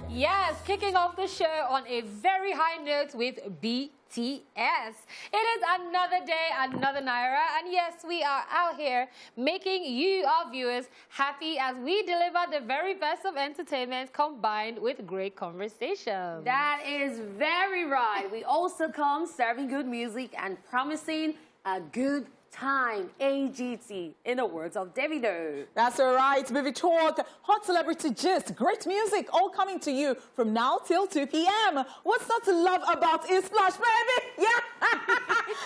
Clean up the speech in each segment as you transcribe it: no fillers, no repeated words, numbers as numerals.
Yes, kicking off the show on a very high note with BTS. It is another day, another Naira, and yes, we are out here making you, our viewers, happy as we deliver the very best of entertainment combined with great conversation. That is very right. We also come serving good music and promising a good time, AGT, in the words of Davido. That's all right. Movie talk, hot celebrity gist, great music, all coming to you from now till 2 p.m. What's not to love about East Splash, baby? Yeah.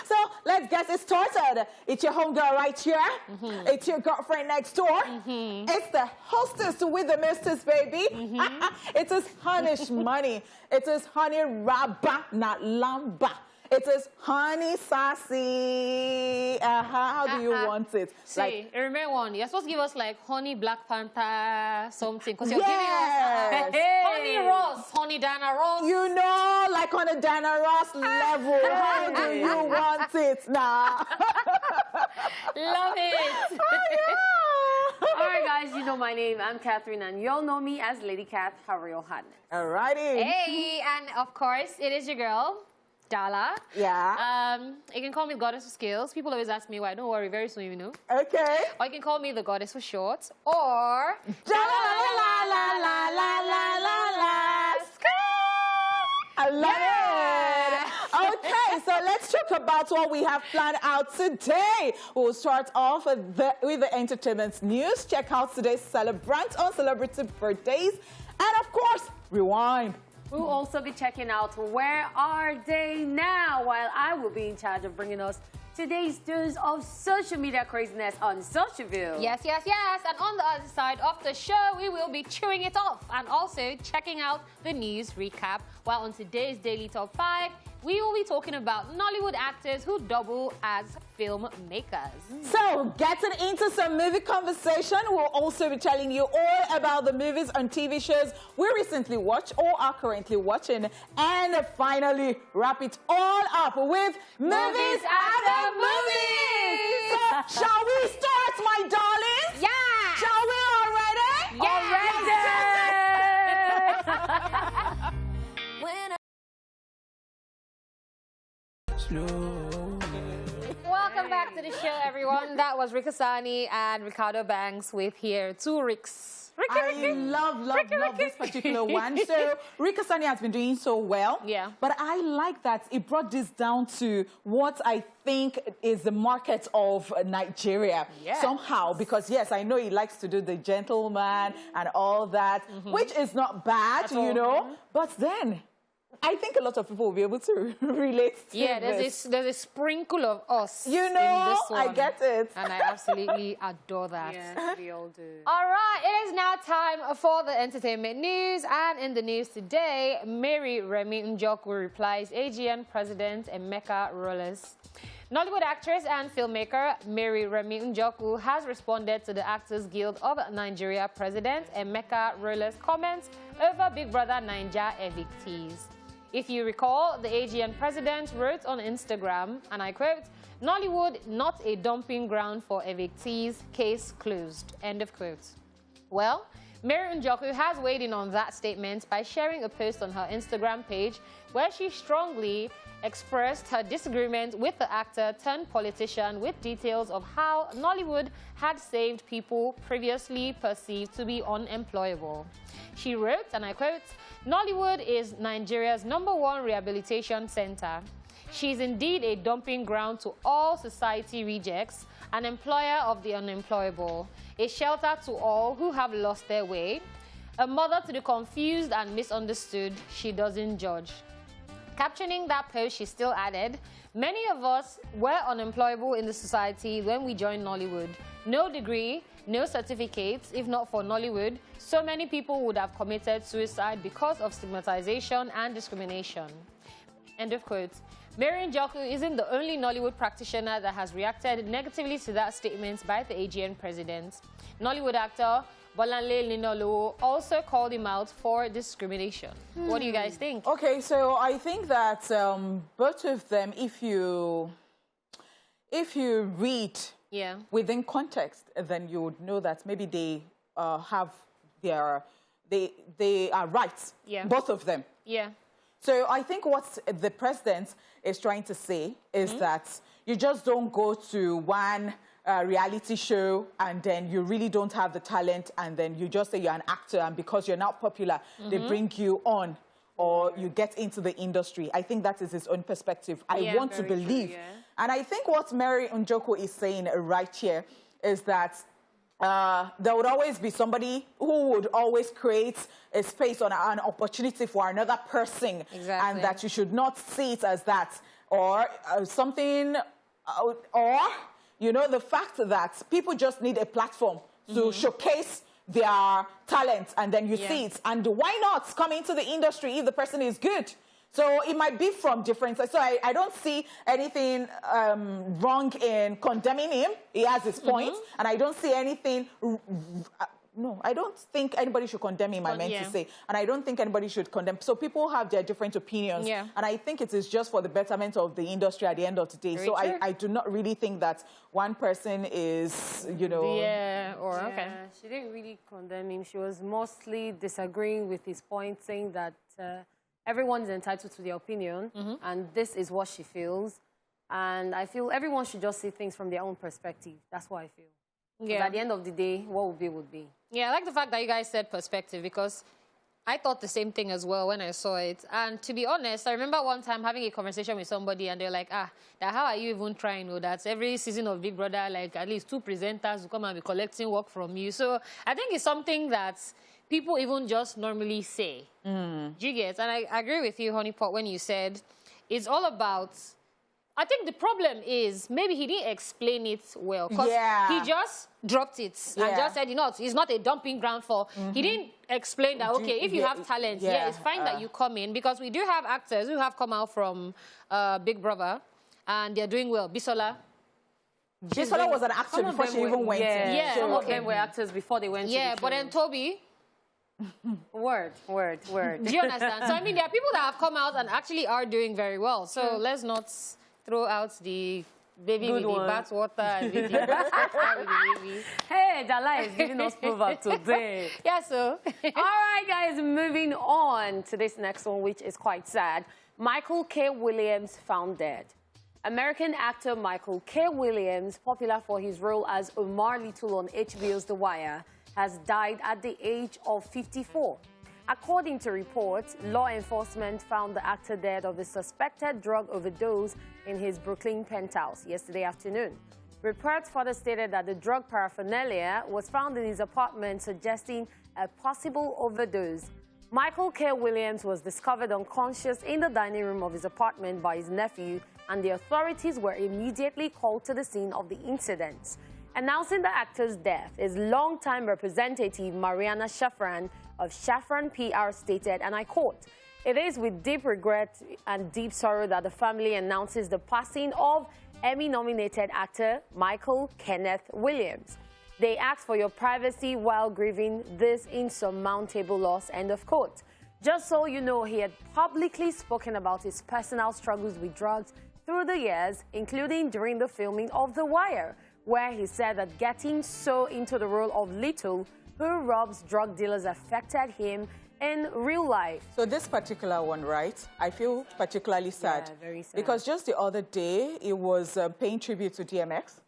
So let's get it started. It's your homegirl right here. It's your girlfriend next door. It's the hostess with the misters, baby. It is Honey Money. It is Honey Rabba, not Lamba. It is Honey Sassy. How do you want it? See, remember one. You're supposed to give us like Honey Black Panther something. Because you're giving us Honey Ross, Honey Dana Ross. You know, like on a Dana Ross level. How do you want it now? Love it. All right, guys, you know my name. I'm Catherine, and you'll know me as Lady Cath, her real hotness. All righty. Hey, and of course, it is your girl, Daala. Yeah. You can call me Goddess for Skills. People always ask me why. Don't worry, very soon you know. Okay. Or you can call me the Goddess for Short. Or I love it. Okay, so let's talk about what we have planned out today. We'll start off with the entertainment news. Check out today's celebrant on celebrity birthdays. And of course, rewind. We'll also be checking out Where Are They Now, while I will be in charge of bringing us today's dose of social media craziness on Socialville. Yes, yes, yes. And on the other side of the show, we will be chewing it off and also checking out the news recap. While on today's Daily Top 5, we will be talking about Nollywood actors who double as filmmakers. So, getting into some movie conversation, we'll also be telling you all about the movies and TV shows we recently watched or are currently watching. And finally, wrap it all up with Movies After Movies! So, shall we start, my darlings? Yeah! Shall we already? Welcome back to the show, everyone. That was Rikasani and Ricardo Banks with here two Ricks. I love this particular one. So, Rikasani has been doing so well. Yeah. But I like that it brought this down to what I think is the market of Nigeria. Yes. Somehow. Because, yes, I know he likes to do the gentleman and all that, which is not bad, you know. But then, I think a lot of people will be able to relate to this. There's a sprinkle of us you know, in this one. I get it. And I absolutely adore that. Yes, we all do. All right, it is now time for the entertainment news. And in the news today, Mary Remi Njoku replies AGN President Emeka Rolles. Nollywood actress and filmmaker Mary Remi Njoku has responded to the Actors Guild of Nigeria President Emeka Rolles' comments over Big Brother Naija evictees. If you recall, the AGN president wrote on Instagram, and I quote, "Nollywood, not a dumping ground for evictees, case closed," end of quote. Well, Mary Njoku has weighed in on that statement by sharing a post on her Instagram page where she strongly expressed her disagreement with the actor turned politician with details of how Nollywood had saved people previously perceived to be unemployable. She wrote, and I quote, "Nollywood is Nigeria's #1 rehabilitation center. She is indeed a dumping ground to all society rejects, an employer of the unemployable, a shelter to all who have lost their way, a mother to the confused and misunderstood. She doesn't judge." Captioning that post, she still added, "Many of us were unemployable in the society when we joined Nollywood. No degree, no certificates. If not for Nollywood, so many people would have committed suicide because of stigmatization and discrimination." End of quote. Mary Njoku isn't the only Nollywood practitioner that has reacted negatively to that statement by the AGN president. Nollywood actor Bolanle Linolo also called him out for discrimination. What do you guys think? Okay, so I think that both of them, if you read within context, then you would know that maybe they have their they are right. Yeah. Both of them. Yeah. So I think what the president is trying to say is that you just don't go to one reality show and then you really don't have the talent and then you just say you're an actor and because you're not popular, they bring you on or you get into the industry. I think that is his own perspective. I want to believe. True, yeah. And I think what Mary Njoko is saying right here is that there would always be somebody who would always create a space or an opportunity for another person. Exactly. And that you should not see it as that. Or something, or, you know, the fact that people just need a platform to showcase their talent and then you see it. And why not come into the industry if the person is good? So it might be from different sides. So I don't see anything wrong in condemning him. He has his point. And I don't see anything... no, I don't think anybody should condemn him, I meant to say. And I don't think anybody should condemn. So people have their different opinions. Yeah. And I think it is just for the betterment of the industry at the end of the day. So I do not really think that one person is, you know... Yeah, or okay. She didn't really condemn him. She was mostly disagreeing with his point, saying that everyone's entitled to their opinion, and this is what she feels. And I feel everyone should just see things from their own perspective. That's what I feel. Yeah. At the end of the day, what would be, would be. Yeah, I like the fact that you guys said perspective because I thought the same thing as well when I saw it. And to be honest, I remember one time having a conversation with somebody and they're like, that how are you even trying? Oh, that's every season of Big Brother, like at least 2 presenters will come and be collecting work from you. So I think it's something that people even just normally say. Do you get? And I agree with you, Honeypot, when you said it's all about... I think the problem is maybe he didn't explain it well because he just dropped it and just said, you know, it's not a dumping ground for... He didn't explain that, okay, if you have talent, it's fine that you come in because we do have actors who have come out from Big Brother and they're doing well. Bisola. Bisola was an actor before she even went in. Yeah, some of them were actors before they went to the but then Toby... Word. Do you understand? So, I mean, there are people that have come out and actually are doing very well. So let's not... throw out the baby with the bathwater and with the bathwater with the baby. Hey, Daala is giving us proof today. Yeah, so. All right, guys, moving on to this next one, which is quite sad. Michael K. Williams found dead. American actor Michael K. Williams, popular for his role as Omar Little on HBO's The Wire, has died at the age of 54. According to reports, law enforcement found the actor dead of a suspected drug overdose in his Brooklyn penthouse yesterday afternoon. Reports further stated that the drug paraphernalia was found in his apartment, suggesting a possible overdose. Michael K. Williams was discovered unconscious in the dining room of his apartment by his nephew, and the authorities were immediately called to the scene of the incident. Announcing the actor's death, his longtime representative, Mariana Shafran, of Shafran PR stated, and I quote, "It is with deep regret and deep sorrow that the family announces the passing of Emmy-nominated actor Michael Kenneth Williams. They ask for your privacy while grieving this insurmountable loss," end of quote. Just so you know, he had publicly spoken about his personal struggles with drugs through the years, including during the filming of The Wire, where he said that getting so into the role of Little, who robs drug dealers, affected him in real life. So this particular one, right, I feel particularly sad. Yeah, very sad. Because just the other day, it was paying tribute to DMX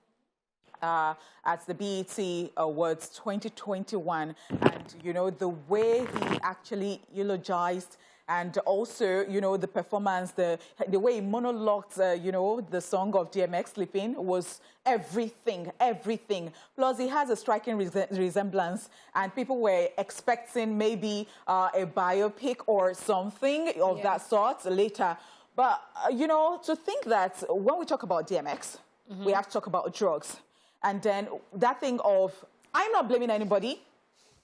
at the BET Awards 2021. And, you know, the way he actually eulogized and also, you know, the performance, the way he monologued, you know, the song of DMX, Sleeping, was everything. Plus, he has a striking resemblance, and people were expecting maybe a biopic or something of that sort later. But, you know, to think that when we talk about DMX, we have to talk about drugs. And then that thing of, I'm not blaming anybody.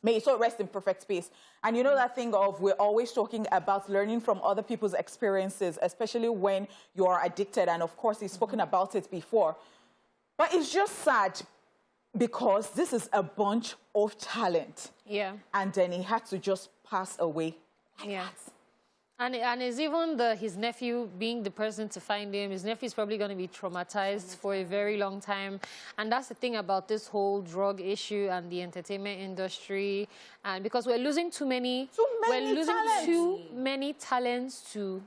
May it so rest in perfect peace. And you know that thing of we're always talking about learning from other people's experiences, especially when you are addicted. And of course, he's spoken about it before. But it's just sad because this is a bunch of talent. Yeah. And then he had to just pass away like that. And it's even his nephew being the person to find him. His nephew is probably going to be traumatized for a very long time. And that's the thing about this whole drug issue and the entertainment industry. And because we're losing too many talents to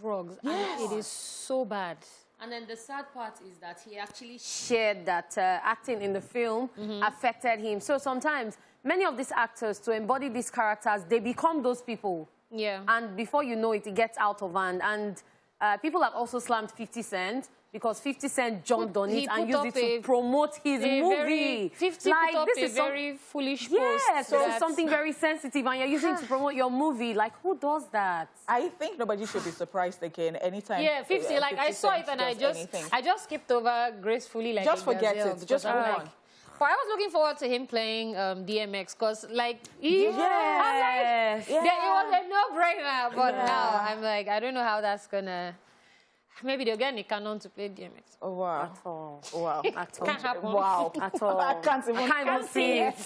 drugs. Yes. And it is so bad. And then the sad part is that he actually shared that acting in the film affected him. So sometimes many of these actors, to embody these characters, they become those people. Yeah. And before you know it, it gets out of hand. And people have also slammed 50 Cent because 50 Cent jumped on it and used it to promote his movie. 50 like, put up this is very foolish post. Yes, so it's something very sensitive and you're using it to promote your movie. Like, who does that? I think nobody should be surprised again anytime. Yeah, 50. Like, 50 I saw it Cent and does I just skipped over gracefully. Like, just forget gazelle, it. Just move I'm on. But I was looking forward to him playing DMX because, like, Yes. I'm like, Yeah. it was a no-brainer. But now I'm like, I don't know how that's gonna. Maybe they'll get Nick Cannon to play DMX. Oh, wow. At all. Wow. At all. Can't happen. Wow. At all. I can't even see it.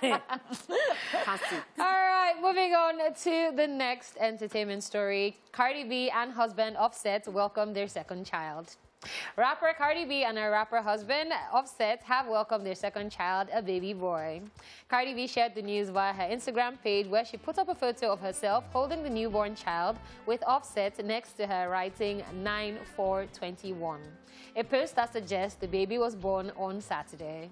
Can't see. All right, moving on to the next entertainment story. Cardi B and husband Offset welcome their second child. Rapper Cardi B and her rapper husband Offset have welcomed their second child, a baby boy. Cardi B shared the news via her Instagram page where she put up a photo of herself holding the newborn child with Offset next to her writing 9/4/21. A post that suggests the baby was born on Saturday.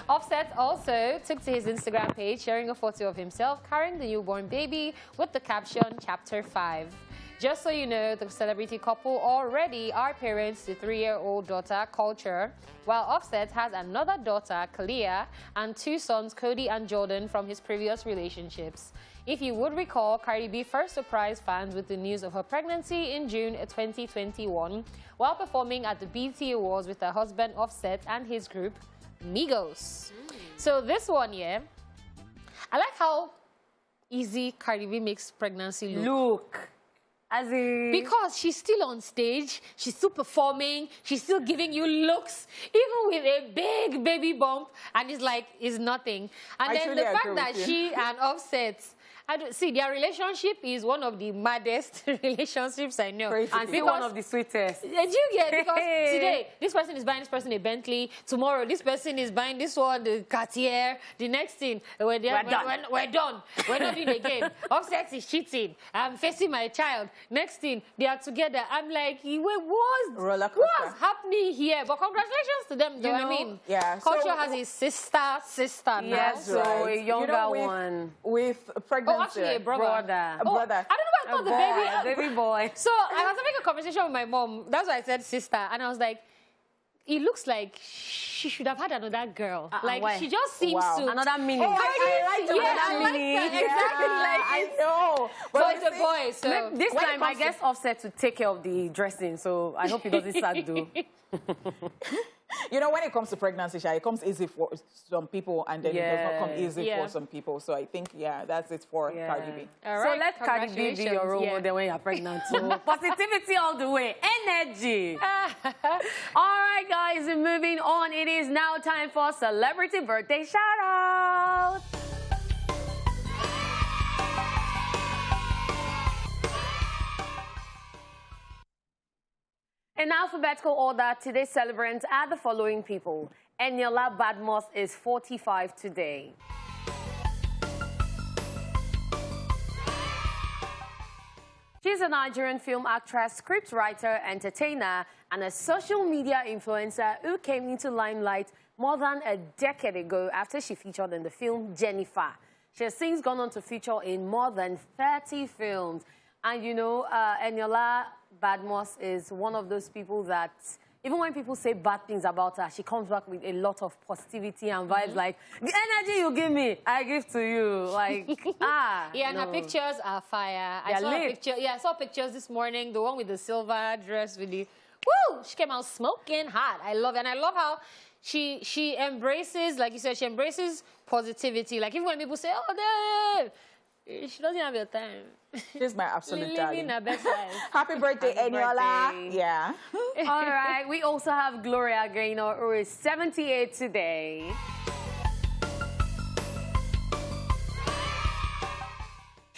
Offset also took to his Instagram page sharing a photo of himself carrying the newborn baby with the caption Chapter 5. Just so you know, the celebrity couple already are parents to 3-year-old daughter, Culture, while Offset has another daughter, Kalia, and 2 sons, Cody and Jordan, from his previous relationships. If you would recall, Cardi B first surprised fans with the news of her pregnancy in June 2021 while performing at the BET Awards with her husband, Offset, and his group, Migos. So this one, yeah, I like how easy Cardi B makes pregnancy look. As in... Because she's still on stage, she's still performing, she's still giving you looks, even with a big baby bump, and it's like, it's nothing. And then the fact that she and Offset, see, their relationship is one of the maddest relationships I know. Crazy. And still one of the sweetest. Did you get? Because today, this person is buying this person a Bentley. Tomorrow, this person is buying this one, the Cartier. The next thing, we're done. We're not doing it again. Offset is cheating. I'm facing my child. Next thing, they are together. I'm like, wait, what's happening here? But congratulations to them, though. I mean, yeah. Culture has his sister now. Yes, so a younger one. With pregnancy. Oh, actually, a brother. A brother. I don't know why I thought the baby. Baby boy. So I was having a conversation with my mom. That's why I said sister. And I was like, it looks like she should have had another girl. She just seems to... Another mini. Oh, I like another mini. Exactly. I know. But it's a boy, so... This time, I guess Offset to take care of the dressing, so I hope he doesn't start though. You know, when it comes to pregnancy, it comes easy for some people, and then it does not come easy for some people. So I think, that's it for Cardi B. All So right, let Cardi B be your role model when you're pregnant. So positivity all the way. Energy. All right, guys, moving on. It is now time for Celebrity Birthday Shout-Out. In alphabetical order, today's celebrants are the following people. Eniola Badmus is 45 today. She's a Nigerian film actress, scriptwriter, entertainer, and a social media influencer who came into limelight more than a decade ago after she featured in the film Jennifer. She has since gone on to feature in more than 30 films. And you know, Eniola Badmus is one of those people that, even when people say bad things about her, she comes back with a lot of positivity and vibes like, the energy you give me, I give to you. Like, Yeah, and her pictures are fire. I saw pictures this morning, the one with the silver dress with the, woo! She came out smoking hot. I love it. And I love how she embraces, like you said, she embraces positivity. Like, even when people say, oh, no, she doesn't have your time. She's my absolute darling. Living her best life. Happy birthday, Eniola. Yeah. All right, we also have Gloria Gaynor, who is 78 today.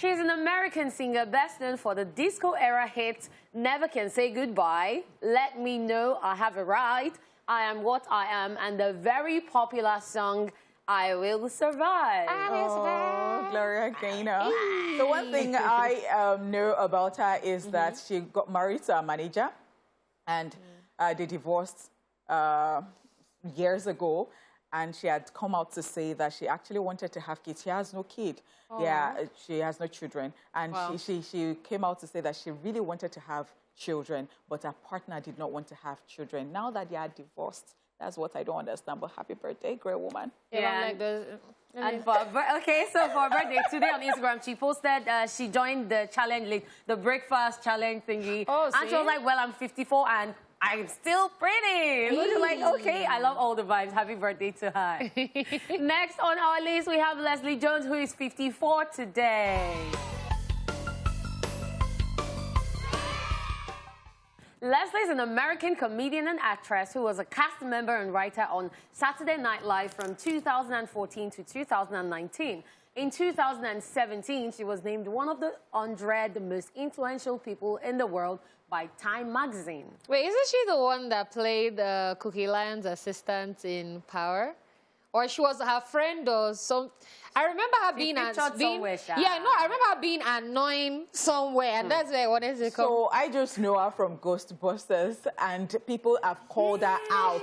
She's an American singer best known for the disco-era hits Never Can Say Goodbye, Let Me Know I Have a Right, I Am What I Am, and the very popular song I Will Survive. Oh, Gloria Gaynor. The one thing I know about her is that she got married to a manager, and they divorced years ago. And she had come out to say that she actually wanted to have kids. She has no kid. Aww. Yeah, she has no children. And she came out to say that she really wanted to have children, but her partner did not want to have children. Now that they are divorced, that's what I don't understand. But happy birthday, great woman. Yeah. Like the, and for her birthday today on Instagram, she posted she joined the challenge, the breakfast challenge thingy. Oh, and she was like, well, I'm 54 and I'm still pretty. Looking like, okay, I love all the vibes. Happy birthday to her. Next on our list, we have Leslie Jones, who is 54 today. Leslie is an American comedian and actress who was a cast member and writer on Saturday Night Live from 2014 to 2019. In 2017, she was named one of the 100 most influential people in the world by Time magazine. Wait, isn't she the one that played Cookie Lion's assistant in Power? Or she was her friend or some... I remember her being I remember her being annoying somewhere, and that's where I wanted to come. So I just know her from Ghostbusters, and people have called her out.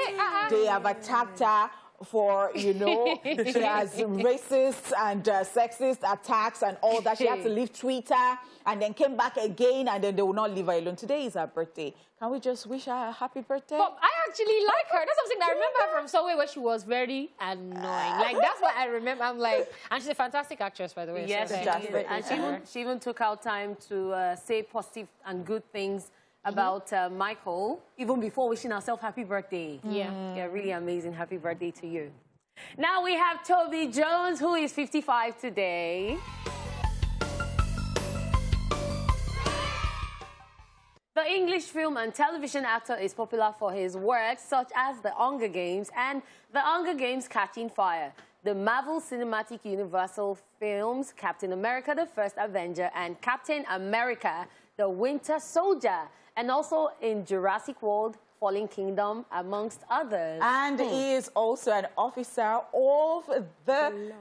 They have attacked her for, you know, she has racist and sexist attacks and all that. She had to leave Twitter and then came back again, and then they will not leave her alone. Today is her birthday. Can we just wish her a happy birthday? But I actually like her. That's something that I remember her from somewhere where she was very annoying. Like, that's what I remember. I'm like, and she's a fantastic actress, by the way. Yes, so and she even took out time to say positive and good things about Michael, even before wishing herself happy birthday. Yeah, really amazing. Happy birthday to you. Now we have Toby Jones, who is 55 today. The English film and television actor is popular for his works such as The Hunger Games and The Hunger Games Catching Fire, the Marvel Cinematic Universal films Captain America the First Avenger and Captain America the Winter Soldier, and also in Jurassic World, Fallen Kingdom, amongst others. And he is also an officer of the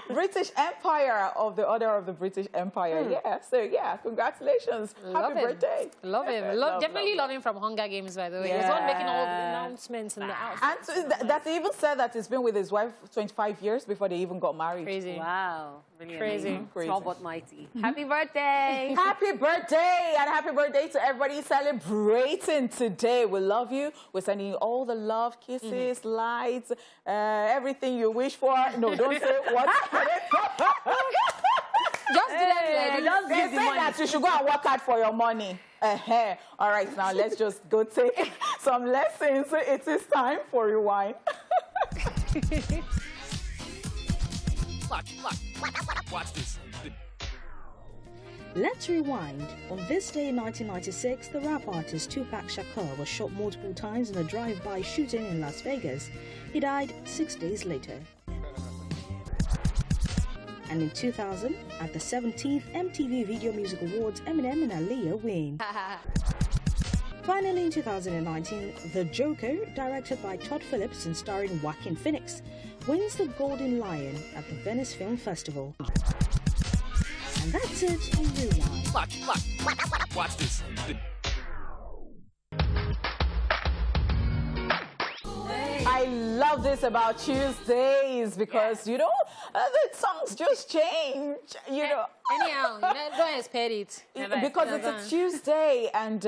British Empire, of the Order of the British Empire. Yeah, so yeah, congratulations. Happy birthday. Love him. Definitely love him from Hunger Games, by the way. He's the one making all the announcements in the house. And so that he even said that he's been with his wife 25 years before they even got married. Crazy. Wow. Really crazy. Small but mighty. Happy birthday. Happy birthday. And happy birthday to everybody celebrating today. We love you. We're sending you all the love, kisses, lights, everything you wish for. No, don't say what. Just do that. Just give the money. That you should go and work hard for your money. All right, now let's just go take some lessons. It is time for Rewind. Watch this. Let's rewind. On this day in 1996, the rap artist Tupac Shakur was shot multiple times in a drive-by shooting in Las Vegas. He died 6 days later. And in 2000, at the 17th MTV Video Music Awards, Eminem and Aaliyah win. Finally, in 2019, The Joker, directed by Todd Phillips and starring Joaquin Phoenix, wins the Golden Lion at the Venice Film Festival. And that's it on Rewind. Watch this. I love this about Tuesdays because, you know, the songs just change, you know. Anyhow, don't expect it. Because it's a Tuesday and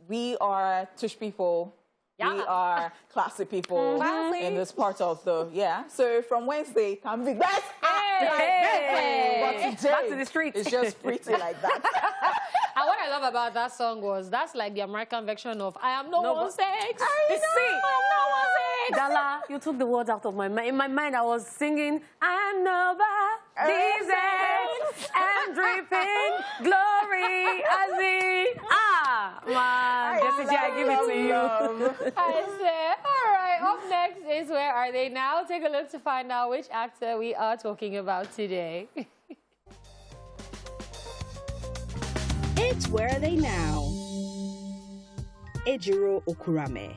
we are tush people. Yeah. We are classy people in this part of the, So from Wednesday can be best. But today, back to the streets. It's just pretty like that. And what I love about that song was that's like the American version of I am no one's ex. I am no one's ex. Daala, you took the words out of my mind. In my mind, I was singing I'm nobody's ex and dripping glory as in man. I give it to you. I said, all right. Up next is Where Are They Now? Take a look to find out which actor we are talking about today. It's Where Are They Now? Ejiro Okurame.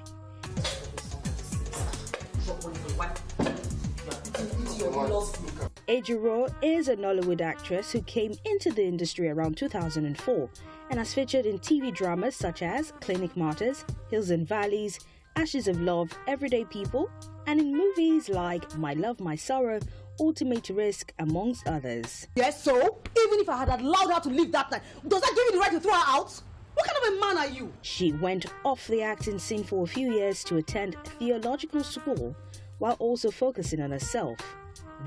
Ejiro is a Nollywood actress who came into the industry around 2004 and has featured in TV dramas such as Clinic Martyrs, Hills and Valleys, Ashes of Love, Everyday People, and in movies like My Love, My Sorrow, Ultimate Risk, amongst others. Yes, so even if I had allowed her to leave that night, does that give you the right to throw her out? What kind of a man are you? She went off the acting scene for a few years to attend theological school while also focusing on herself.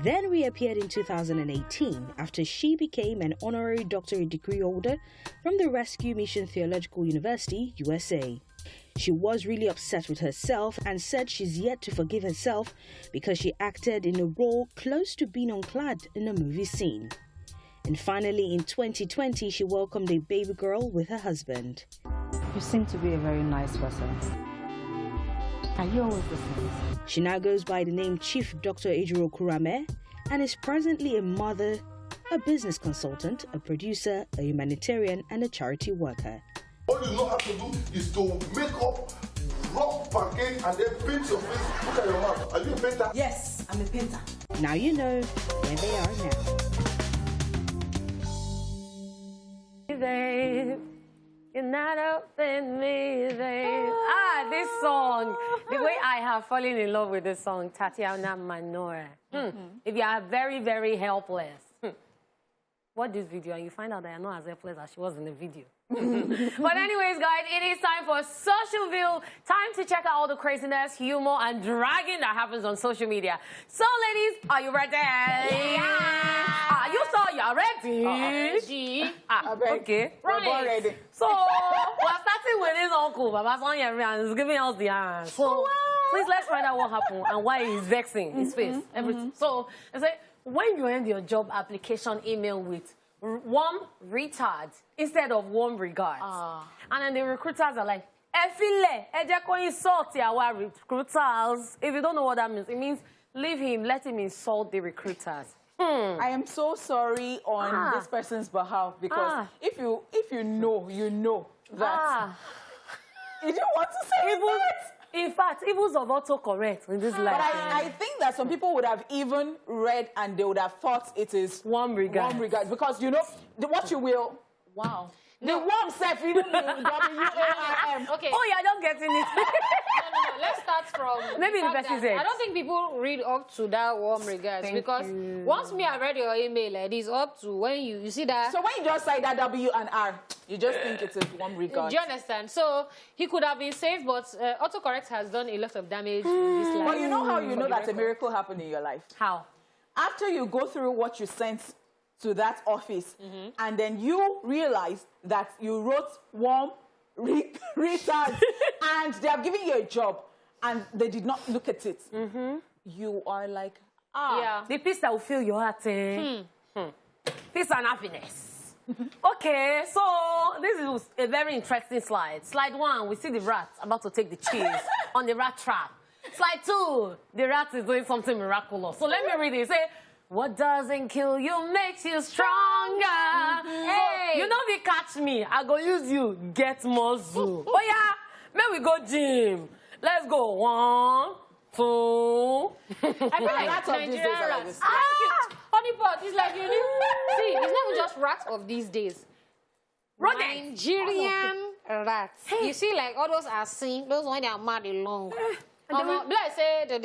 Then reappeared in 2018 after she became an honorary doctorate degree holder from the Rescue Mission Theological University, USA. She was really upset with herself and said she's yet to forgive herself because she acted in a role close to being unclad in a movie scene. And finally, in 2020, she welcomed a baby girl with her husband. You seem to be a very nice person. Are you always listening? She now goes by the name Chief Dr. Ejiro Kurame and is presently a mother, a business consultant, a producer, a humanitarian, and a charity worker. All you know how to do is to make up rock pancake and then paint your face. Look at your mouth. Are you a painter? Yes, I'm a painter. Now you know where they are now. Babe, you're not open me, babe. This song, the way I have fallen in love with this song, Tatiana Manora. If you are very, very helpless, watch this video and you find out that you're not as helpless as she was in the video. But anyways, guys, it is time for Social View. Time to check out all the craziness, humor, and dragging that happens on social media. So, ladies, are you ready? Yeah! You saw you're ready? Okay. Ready. So, we're starting with his uncle, Baba Sonia, and he's giving us the answer. So, please, let's find out what happened and why he's vexing his face, everything. So, it's like, when you end your job application email with warm retards instead of warm regards. And then the recruiters are like, insult our recruiters. If you don't know what that means, it means leave him, let him insult the recruiters. I am so sorry on this person's behalf because if you know, you know that you don't want to say it. In fact, evils of autocorrect in this life. But I think that some people would have even read and they would have thought it is warm regards. Warm regards because you know what you will. Wow. The warm self, even W-A-R-M. Okay. Oh, you're not getting it. No. Let's start from... Maybe the best is it. I don't think people read up to that warm regards because once me I read your email, it is up to when you see that... So when you just say that W and R, you just think it is warm regards. Do you understand? So he could have been saved, but autocorrect has done a lot of damage in this life. But you know how you know that a miracle happened in your life? How? After you go through what you sent to that office, and then you realize that you wrote warm retards, and they have given you a job, and they did not look at it. You are like, Yeah. The peace that will fill your heart. Peace and happiness. Okay, so this is a very interesting slide. Slide 1, we see the rat about to take the cheese on the rat trap. Slide 2, the rat is doing something miraculous. So let me read it. Say, what doesn't kill you makes you stronger. Hey. So, you know if you catch me, I go use you, get muscle. Oh yeah, may we go gym. Let's go. 1, 2. I feel like rats of these days Nigerian are like rats. this. Honeypot, it's like you need... See, it's not just rats of these days. Rodents. Nigerian rats. You see, like, all those are seen, those when they are mad long. Let's say that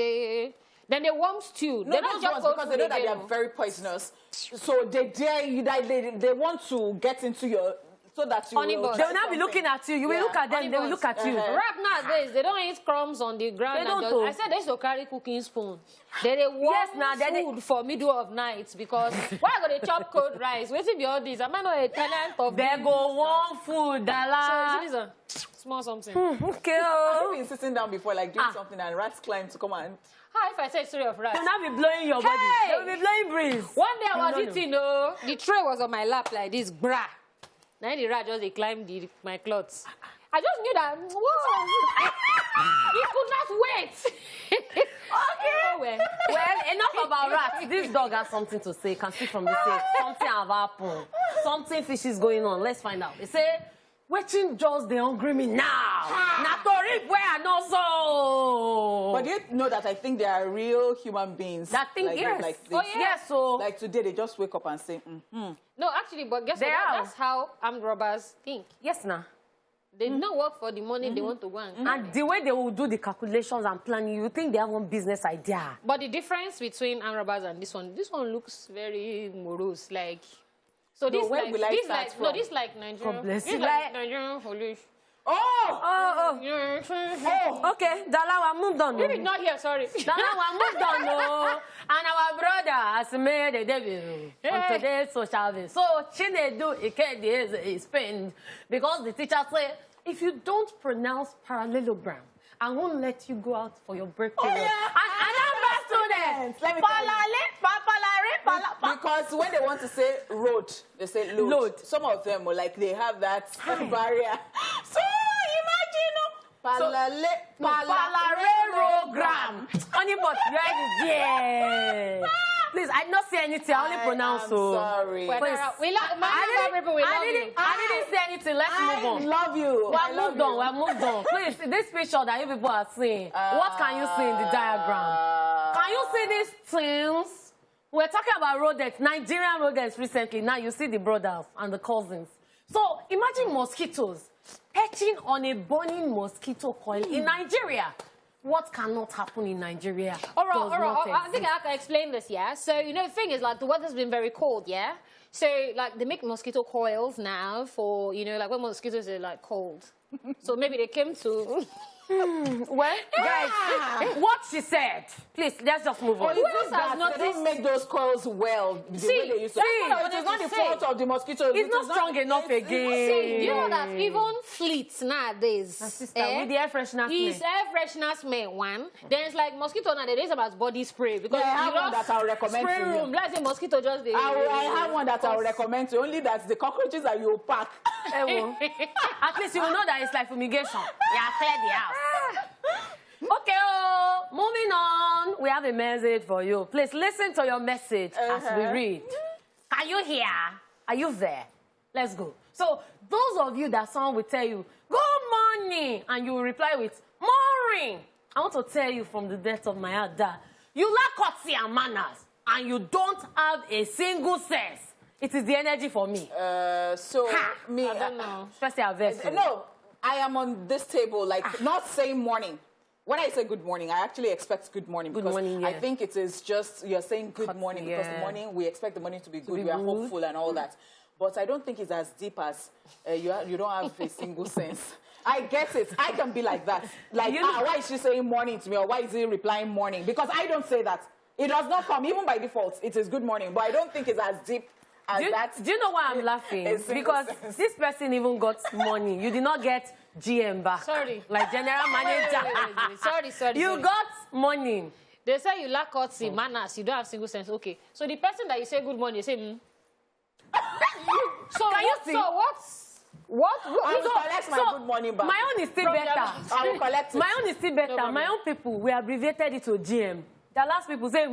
then they warm stew. no, They're not not just because they know that they are very poisonous. So they dare you, they want to get into your, so that you Honey will... buns. They will not be looking at you. You will look at them. They will look at you. Rat nowadays, they don't eat crumbs on the ground. They don't. I said they used to carry cooking spoon. They warm food for middle of night because why I got a chop cold rice? Waiting be all this. Am I not a tenant of They go warm food, Daala. So this is a small something. Okay. I've been sitting down before, like doing something, and rats climb to come and... How if I say story of rats? They'll not be blowing your body. They will be blowing breeze. One day I was eating, the tray was on my lap like this, brah. Then the rat just climbed my clothes. I just knew that, whoa, he could not wait. Okay. Well, enough about rats. This dog has something to say. Can see from the face. Something have happened. Something fishy is going on. Let's find out. They say, "Watching just they hungry me now. Na to rip where I know so." But you know that I think they are real human beings. That thing, like, yes. Like this. Oh, yes. So, like today, they just wake up and say, No, actually, but guess They what? are. That's how armed robbers think. yes, now. They don't work for the money they want to go and And the way they will do the calculations and planning, you think they have one business idea. But the difference between armed robbers and this one looks very morose. Like, so this where like will I this start like from? no, this like Nigerian. God bless This you. like Nigerian police. oh! Oh, okay. Daala, we moved on. Maybe it's not here. Sorry. Daala, we moved on. No. And our brother has made a debut on today's social video. So, Chinedu Ikedi is pained because the teacher said, if you don't pronounce parallelogram, I won't let you go out for your birthday. Oh, yeah. And another student, Let me Because when they want to say road, they say load. Load. Some of them are like they have that barrier. So imagine, parallelogram. Only but yeah. Please, I did not say anything. I only pronounce so. Sorry. Please. We love people. We love you. I didn't say anything. Let's move on. I love you. We have moved on. We have moved on. Please, this picture that you people are seeing, what can you see in the diagram? Can you see these things? We're talking about rodents, Nigerian rodents recently. Now you see the brothers and the cousins. So imagine mosquitoes perching on a burning mosquito coil in Nigeria. What cannot happen in Nigeria? All right. I think I can explain this, yeah? So, you know, the thing is, like, the weather's been very cold, yeah? So, like, they make mosquito coils now for, you know, like, when mosquitoes are, like, cold. So maybe they came to... Well, guys, what she said. Please, let's just move on. Who else has noticed? They don't make those coils well. The way they used to. It is not the fault of the mosquitoes. It's not strong enough again. See, you know that even fleets nowadays, with the air freshener is air freshener smell one. Then it's like mosquito now. There is about body spray because I have one that I'll recommend spray to room. you. Let's say mosquito just. I have one that I'll recommend to you. Only that the cockroaches that you pack. At least you will know that it's like fumigation. Yeah, clear the house. Okay, moving on. We have a message for you. Please listen to your message as we read. Are you here? Are you there? Let's go. So, those of you that someone will tell you, good morning, and you will reply with, morning. I want to tell you from the depth of my heart that you lack courtesy and manners, and you don't have a single sense. It is the energy for me. I don't know. Especially our verse. No, I am on this table, like, not saying morning. When I say good morning, I actually expect good morning. Good because morning, yeah. I think it is just, you're saying good morning because the morning, we expect the morning to be good. We are hopeful and all that. But I don't think it's as deep as you don't have a single sense. I get it. I can be like that. Like, why is she saying morning to me? Or why is he replying morning? Because I don't say that. It does not come. Even by default, it is good morning. But I don't think it's as deep as that. Do you know why I'm laughing? Because this person even got money. You did not get GM back. Sorry. Like general manager. Sorry. You got money. They say you lack courtesy, manners, you don't have single sense. Okay. So the person that you say good morning, you say, So Can you see? So what? I will collect my good morning back. My own is still better. I will collect it. My own is still better. No, my own people, we abbreviated it to GM. The last people say,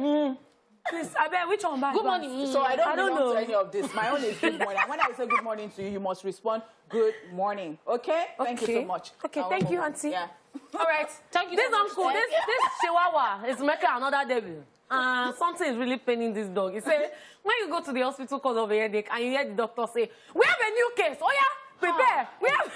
Please, I bet which one back? Good morning. So I don't belong know to any of this. My own is good morning. And when I say good morning to you, you must respond good morning. Okay? Thank you so much. Okay, thank you, Auntie. Yeah. All right. Thank you This so much. uncle, this Chihuahua is making another debut. Something is really paining this dog. He said, when you go to the hospital because of a headache and you hear the doctor say, we have a new case. Oh, yeah, prepare. We have...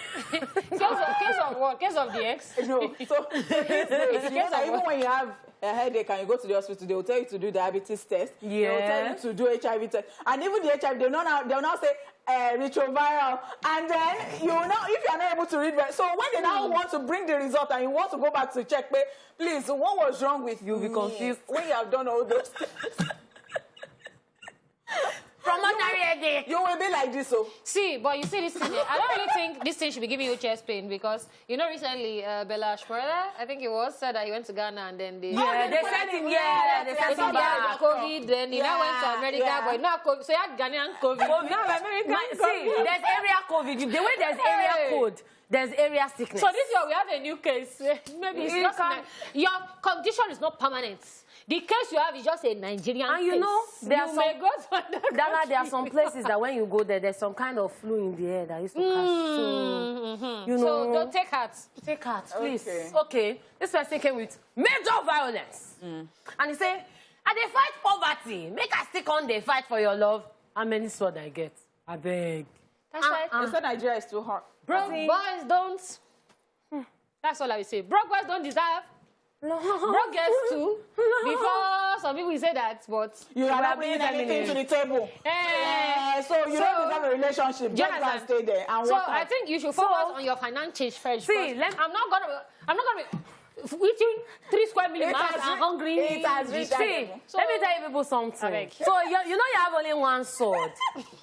Case of what? Case of the ex? No. So you know that even when you have a headache and you go to the hospital, they will tell you to do diabetes test. Yeah. They will tell you to do HIV test. And even the HIV, they'll now say retroviral. And then you will now, if you are not able to read, so when they now want to bring the result and you want to go back to check, please, what was wrong with you? You'll be confused. When you have done all those things. From ordinary headache. You will be like this, so. See, but you see this thing, I don't really think this thing should be giving you chest pain because, you know, recently, Bella Shmurda, I think it was, said that he went to Ghana and then they... Yeah, they sent him, they sent him back. COVID, then he now went to America, but not COVID. So he had Ghanaian COVID. Now American See, there's area COVID. The way there's area code, there's area sickness. So this year we have a new case. Maybe it's just... Your condition is not permanent. The case you have is just a Nigerian case. And you know, there are some places that when you go there, there's some kind of flu in the air that used to catch. So, you know. So don't take heart. Take heart, please. Okay. This person came with major violence. And he said, I dey fight poverty. Make us stick on the fight for your love. How many sword I get? I beg. That's right. They said Nigeria is too hard. Broke boys don't... That's all I will say. Broke boys don't deserve... No. Broke girls too. Before some people say that, but... You are not bringing anything to the table. So you don't deserve a relationship. Just go and stay there and so I think you should focus on your finances first. See, I'm not gonna be eating 3 square meal and hungry. See, let me tell you people something. So you know you have only one sword.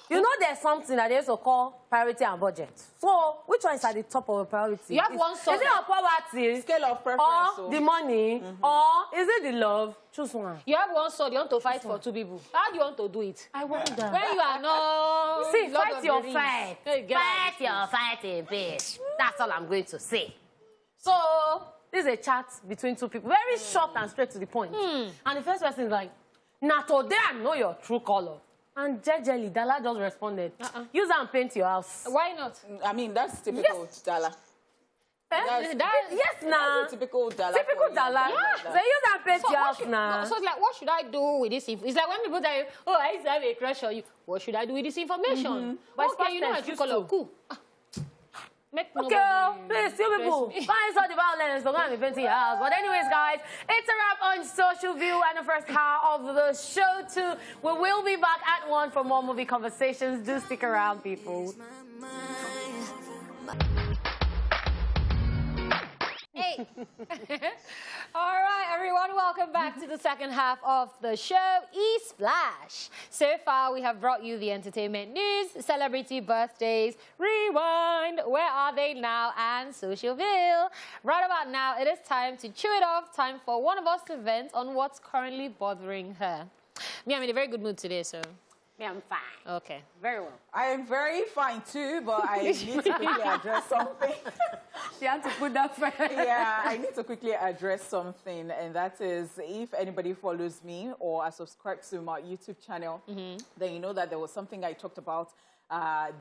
You know there's something that they also call priority and budget. So which one is at the top of the priority? You have one sword. Is it your poverty? Scale of preference. Or the money? Or is it the love? Choose one. You have one sword, you want to fight for 2 people. How do you want to do it? I wonder. When you are not... See, fight your fight. Fight your fight a bit. That's all I'm going to say. So... this is a chat between 2 people. Very short and straight to the point. And the first person is like, now today I know your true color. And jejely, Daala just responded, use and paint your house. Why not? I mean, that's typical Daala. Yes, nah. Typical Daala. Typical Daala. So use and paint your house now. So it's like, what should I do with this info? It's like when people say, oh, I used to have a crush on you. What should I do with this information? But okay, you know my true color. Cool. Okay, please, you people, find out the violence, don't be painting your house. But anyways, guys, it's a wrap on Social View and the first half of the show too. We will be back at 1 for more movie conversations. Do stick around, people. Hey. All right, everyone, welcome back to the second half of the show, E-Splash. So far, we have brought you the entertainment news, celebrity birthdays, rewind, where are they now, and Social View. Right about now, it is time to chew it off, time for one of us to vent on what's currently bothering her. Me, I'm in a very good mood today, so... Yeah, I'm fine. Okay. Very well. I am very fine too, but I need to quickly address something. She had to put that first. Yeah, I need to quickly address something, and that is if anybody follows me or are subscribed to my YouTube channel, then you know that there was something I talked about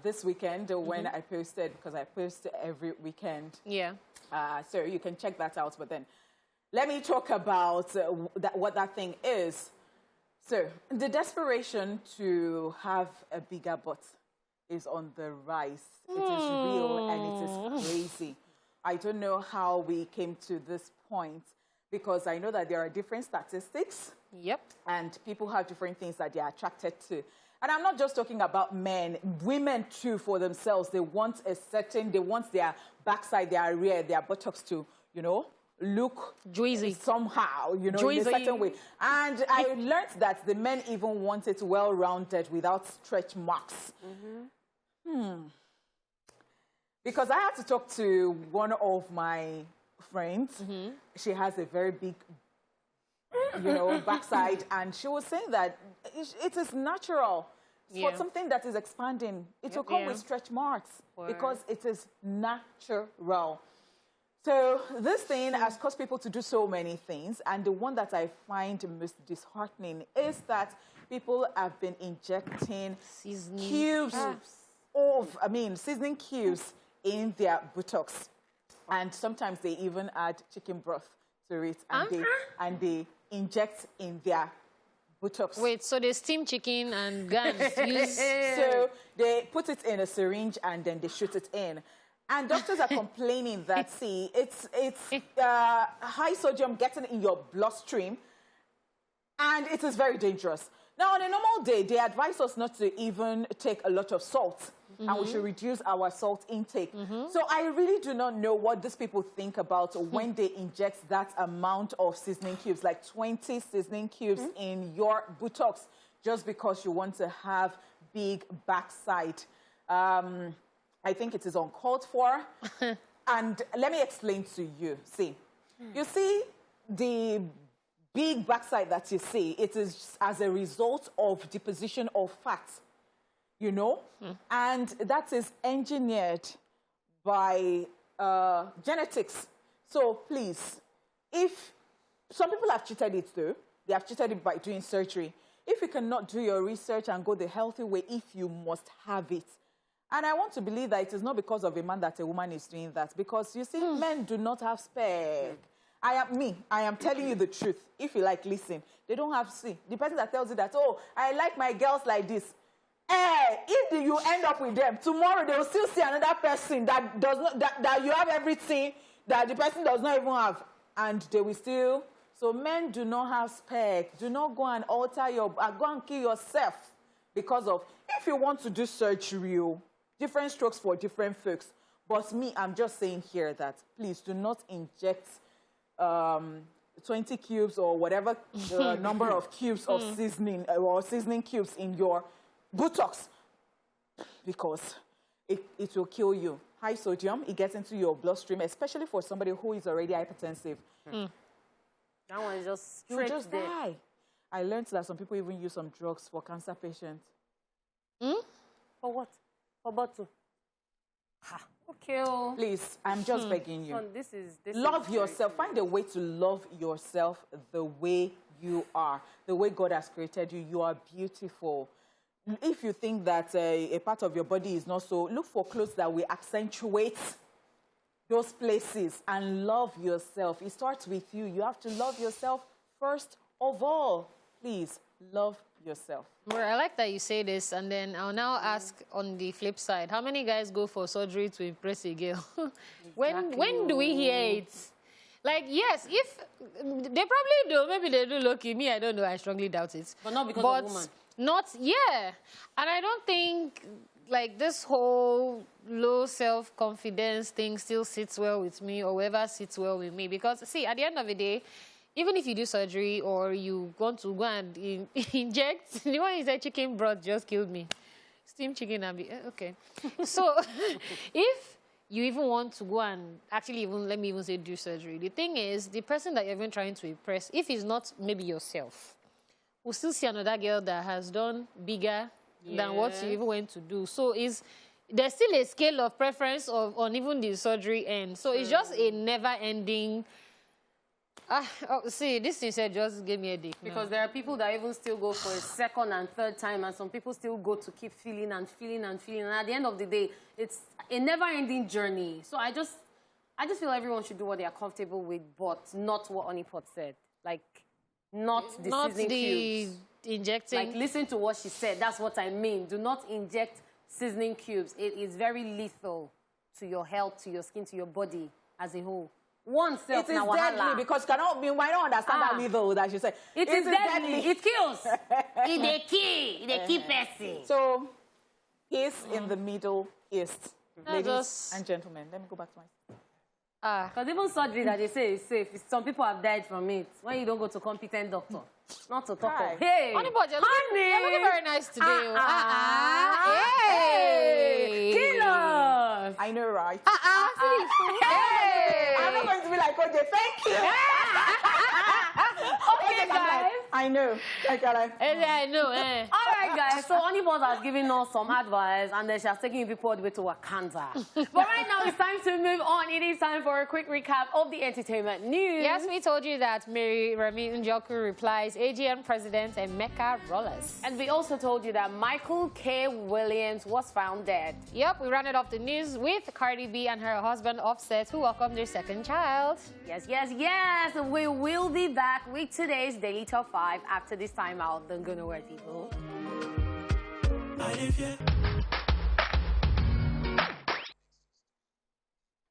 this weekend when I posted, because I post every weekend. Yeah. So you can check that out, but then let me talk about what that thing is. So, the desperation to have a bigger butt is on the rise. It is real and it is crazy. I don't know how we came to this point because I know that there are different statistics. Yep. And people have different things that they are attracted to. And I'm not just talking about men, women too for themselves. They want they want their backside, their rear, their buttocks to, you know, look juicy somehow, you know, in a certain way. And I learned that the men even want it well-rounded without stretch marks. Because I had to talk to one of my friends. She has a very big, you know, backside, and she was saying that it is natural. For something that is expanding, it will come with stretch marks because it is natural. So this thing has caused people to do so many things, and the one that I find most disheartening is that people have been injecting seasoning cubes in their buttocks, and sometimes they even add chicken broth to it, and they inject in their buttocks. Wait, so they steam chicken and guns use... So they put it in a syringe and then they shoot it in. And doctors are complaining that, see, it's high sodium getting in your bloodstream, and it is very dangerous. Now, on a normal day, they advise us not to even take a lot of salt, and we should reduce our salt intake. So I really do not know what these people think about when they inject that amount of seasoning cubes, like 20 seasoning cubes in your buttocks, just because you want to have big backside. I think it is uncalled for. And let me explain to you. See, you see the big backside that you see, it is as a result of deposition of fats, you know? And that is engineered by genetics. So please, if some people have cheated it too, they have cheated it by doing surgery. If you cannot do your research and go the healthy way, if you must have it. And I want to believe that it is not because of a man that a woman is doing that. Because you see, men do not have spec. I am telling you the truth. If you like, listen. They don't have, see, the person that tells you that, oh, I like my girls like this. If you end up with them, tomorrow they will still see another person that does not, that you have everything that the person does not even have. And they will still, so men do not have spec. Do not go and alter go and kill yourself because of, if you want to do surgery, different strokes for different folks. But me, I'm just saying here that please do not inject 20 cubes or whatever number of cubes of seasoning or seasoning cubes in your buttocks because it will kill you. High sodium, it gets into your bloodstream, especially for somebody who is already hypertensive. That one is just You straight just there. die. I learned that some people even use some drugs for cancer patients. For what? For bottle. Okay. Please, I'm just begging you. Son, this is Love very yourself. serious. Find a way to love yourself the way you are, the way God has created you. You are beautiful. If you think that a part of your body is not so, look for clothes that will accentuate those places and love yourself. It starts with you. You have to love yourself first of all. Please, love yourself. Well, I like that you say this, and then I'll now ask on the flip side, how many guys go for surgery to impress a girl? when do we hear it? Like, yes, if they probably do, maybe they do lucky. Me, I don't know. I strongly doubt it. But not because of woman. Not, yeah. And I don't think, like, this whole low self-confidence thing still sits well with me or whoever sits well with me. Because, see, at the end of the day, even if you do surgery or you want to go and inject, the one you said chicken broth just killed me. Steamed chicken and okay. So, if you even want to go and actually even, let me even say do surgery, the thing is, the person that you're even trying to impress, if it's not maybe yourself, we'll still see another girl that has done bigger than what you even went to do. So there's still a scale of preference on even the surgery end. So it's just a never-ending... see, this thing said just gave me a dick. Because there are people that even still go for a second and third time, and some people still go to keep feeling and feeling and feeling. And at the end of the day, it's a never-ending journey. So I just feel everyone should do what they are comfortable with, but not what Honeypot said. Like, not the seasoning cubes. Injecting. Like, listen to what she said. That's what I mean. Do not inject seasoning cubes. It is very lethal to your health, to your skin, to your body as a whole. One self It is deadly because I don't understand that lethal that she said. It is deadly. It kills. It kill person. So, peace in the Middle East. Ladies and gentlemen, let me go back to my... Because even surgery that they say is safe, some people have died from it. When you don't go to competent doctor. Not to talk of. Hey! Honeypot, you're looking very nice today. Hey! Kill us! I know, right? Hey! I'm not going to be like, OJ, thank you. Okay, guys. I know. I know. All right, guys. So Honeypot has given us some advice, and then she has taken people all the way to Wakanda. But right now, it's time to move on. It is time for a quick recap of the entertainment news. Yes, we told you that Mary Remi Njoku replies AGN President and Mecca Rollers. And we also told you that Michael K. Williams was found dead. Yep, we rounded off the news with Cardi B and her husband Offset, who welcomed their second child. Yes. We will be back with today's Daily Top 5 after this time out. Don't go nowhere, people.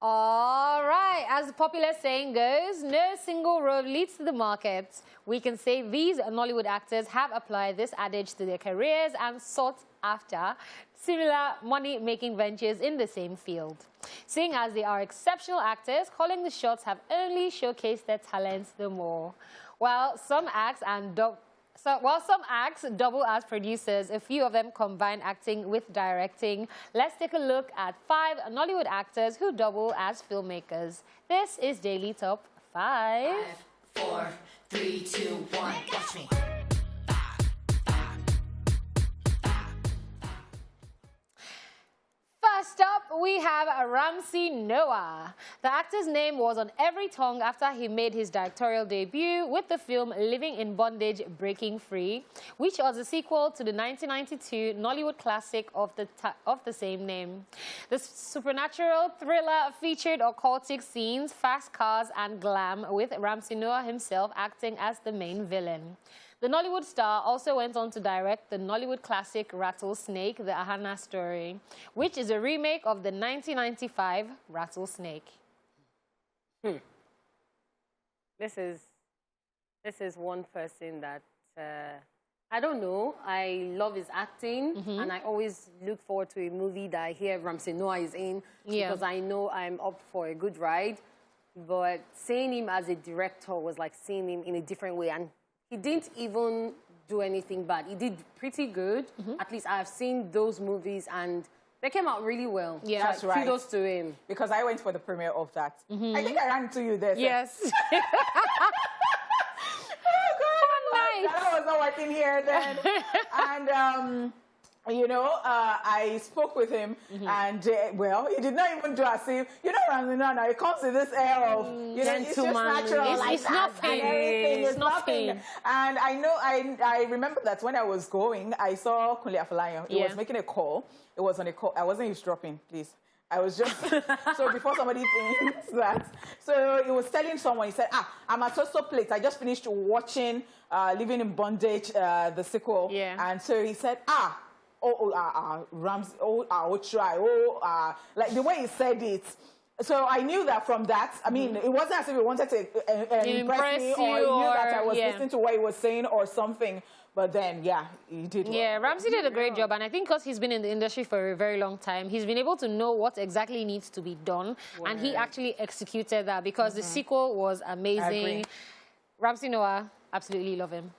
All right, as the popular saying goes, no single road leads to the market. We can say these Nollywood actors have applied this adage to their careers and sought after similar money-making ventures in the same field. Seeing as they are exceptional actors, calling the shots have only showcased their talents the more. While some acts and So while some acts double as producers, a few of them combine acting with directing. Let's take a look at 5 Nollywood actors who double as filmmakers. This is Daily Top 5. 5, 4, 3, 2, 1, watch me. First up, we have Ramsey Noah. The actor's name was on every tongue after he made his directorial debut with the film Living in Bondage, Breaking Free, which was a sequel to the 1992 Nollywood classic of the same name. The supernatural thriller featured occultic scenes, fast cars, and glam, with Ramsey Noah himself acting as the main villain. The Nollywood star also went on to direct the Nollywood classic Rattlesnake, the Ahana story, which is a remake of the 1995 Rattlesnake. This is one person that, I don't know, I love his acting, and I always look forward to a movie that I hear Ramsey Noah is in, because I know I'm up for a good ride. But seeing him as a director was like seeing him in a different way, and he didn't even do anything bad. He did pretty good. At least I've seen those movies, and they came out really well. Yeah, that's right. Kudos to him. Because I went for the premiere of that. I think I ran to you there. Yes. I was not working here then. And, you know, I spoke with him, and, well, he did not even do as if, you know, Ramsey Noah, it comes with this air of, you know, it's just natural. It's nothing. It's nothing. And I know, I remember that when I was going, I saw Kunle Afolayan. He was making a call. It was on a call. I wasn't eavesdropping, please. I was just, so before somebody thinks that. So he was telling someone, he said, I'm at so place. I just finished watching Living in Bondage, the sequel. And so he said, Ramsey, like the way he said it. So I knew that from that. I mean, it wasn't as if he wanted to impress me, or he knew that I was listening to what he was saying or something. But then, yeah, he did well. Yeah, Ramsey did a great job. And I think because he's been in the industry for a very long time, he's been able to know what exactly needs to be done. And he actually executed that, because the sequel was amazing. Ramsey Noah, absolutely love him.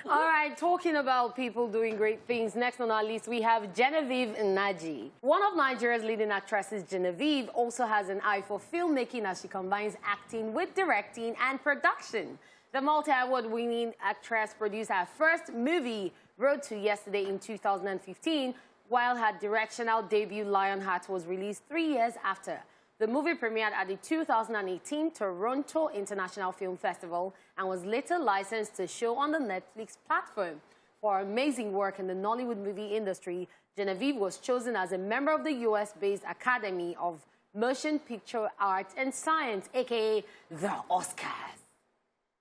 All right, talking about people doing great things, next on our list, we have Genevieve Nnaji. One of Nigeria's leading actresses, Genevieve, also has an eye for filmmaking as she combines acting with directing and production. The multi-award-winning actress produced her first movie, Road to Yesterday, in 2015, while her directional debut, Lionheart, was released 3 years after. The movie premiered at the 2018 Toronto International Film Festival and was later licensed to show on the Netflix platform. For her amazing work in the Nollywood movie industry, Genevieve was chosen as a member of the US-based Academy of Motion Picture Arts and Science, a.k.a. the Oscars.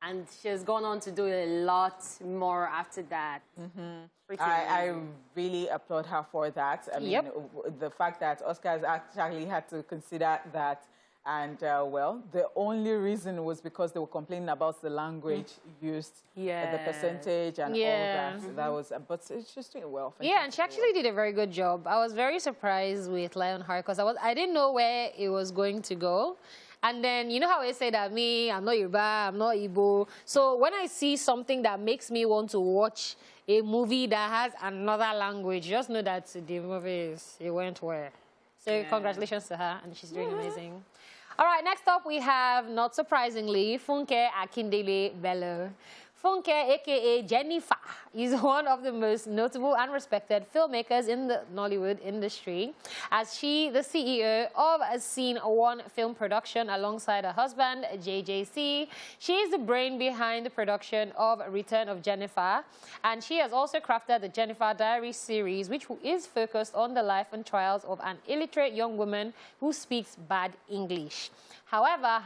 And she has gone on to do a lot more after that. I really applaud her for that. I mean, the fact that Oscars actually had to consider that. And, well, the only reason was because they were complaining about the language used, the percentage and all that. That was, but it's just doing well. And she actually did a very good job. I was very surprised with Lionheart, because I didn't know where it was going to go. And then, you know how they say that I'm not Yoruba, I'm not Igbo. So when I see something that makes me want to watch a movie that has another language, just know that the movie it went well. So congratulations to her, and she's doing amazing. All right, next up we have, not surprisingly, Funke Akindele Bello. Funke, a.k.a. Jennifer, is one of the most notable and respected filmmakers in the Nollywood industry, as she, the CEO of Scene One Film Production, alongside her husband, JJC. She is the brain behind the production of Return of Jennifer, and she has also crafted the Jennifer Diaries series, which is focused on the life and trials of an illiterate young woman who speaks bad English. However,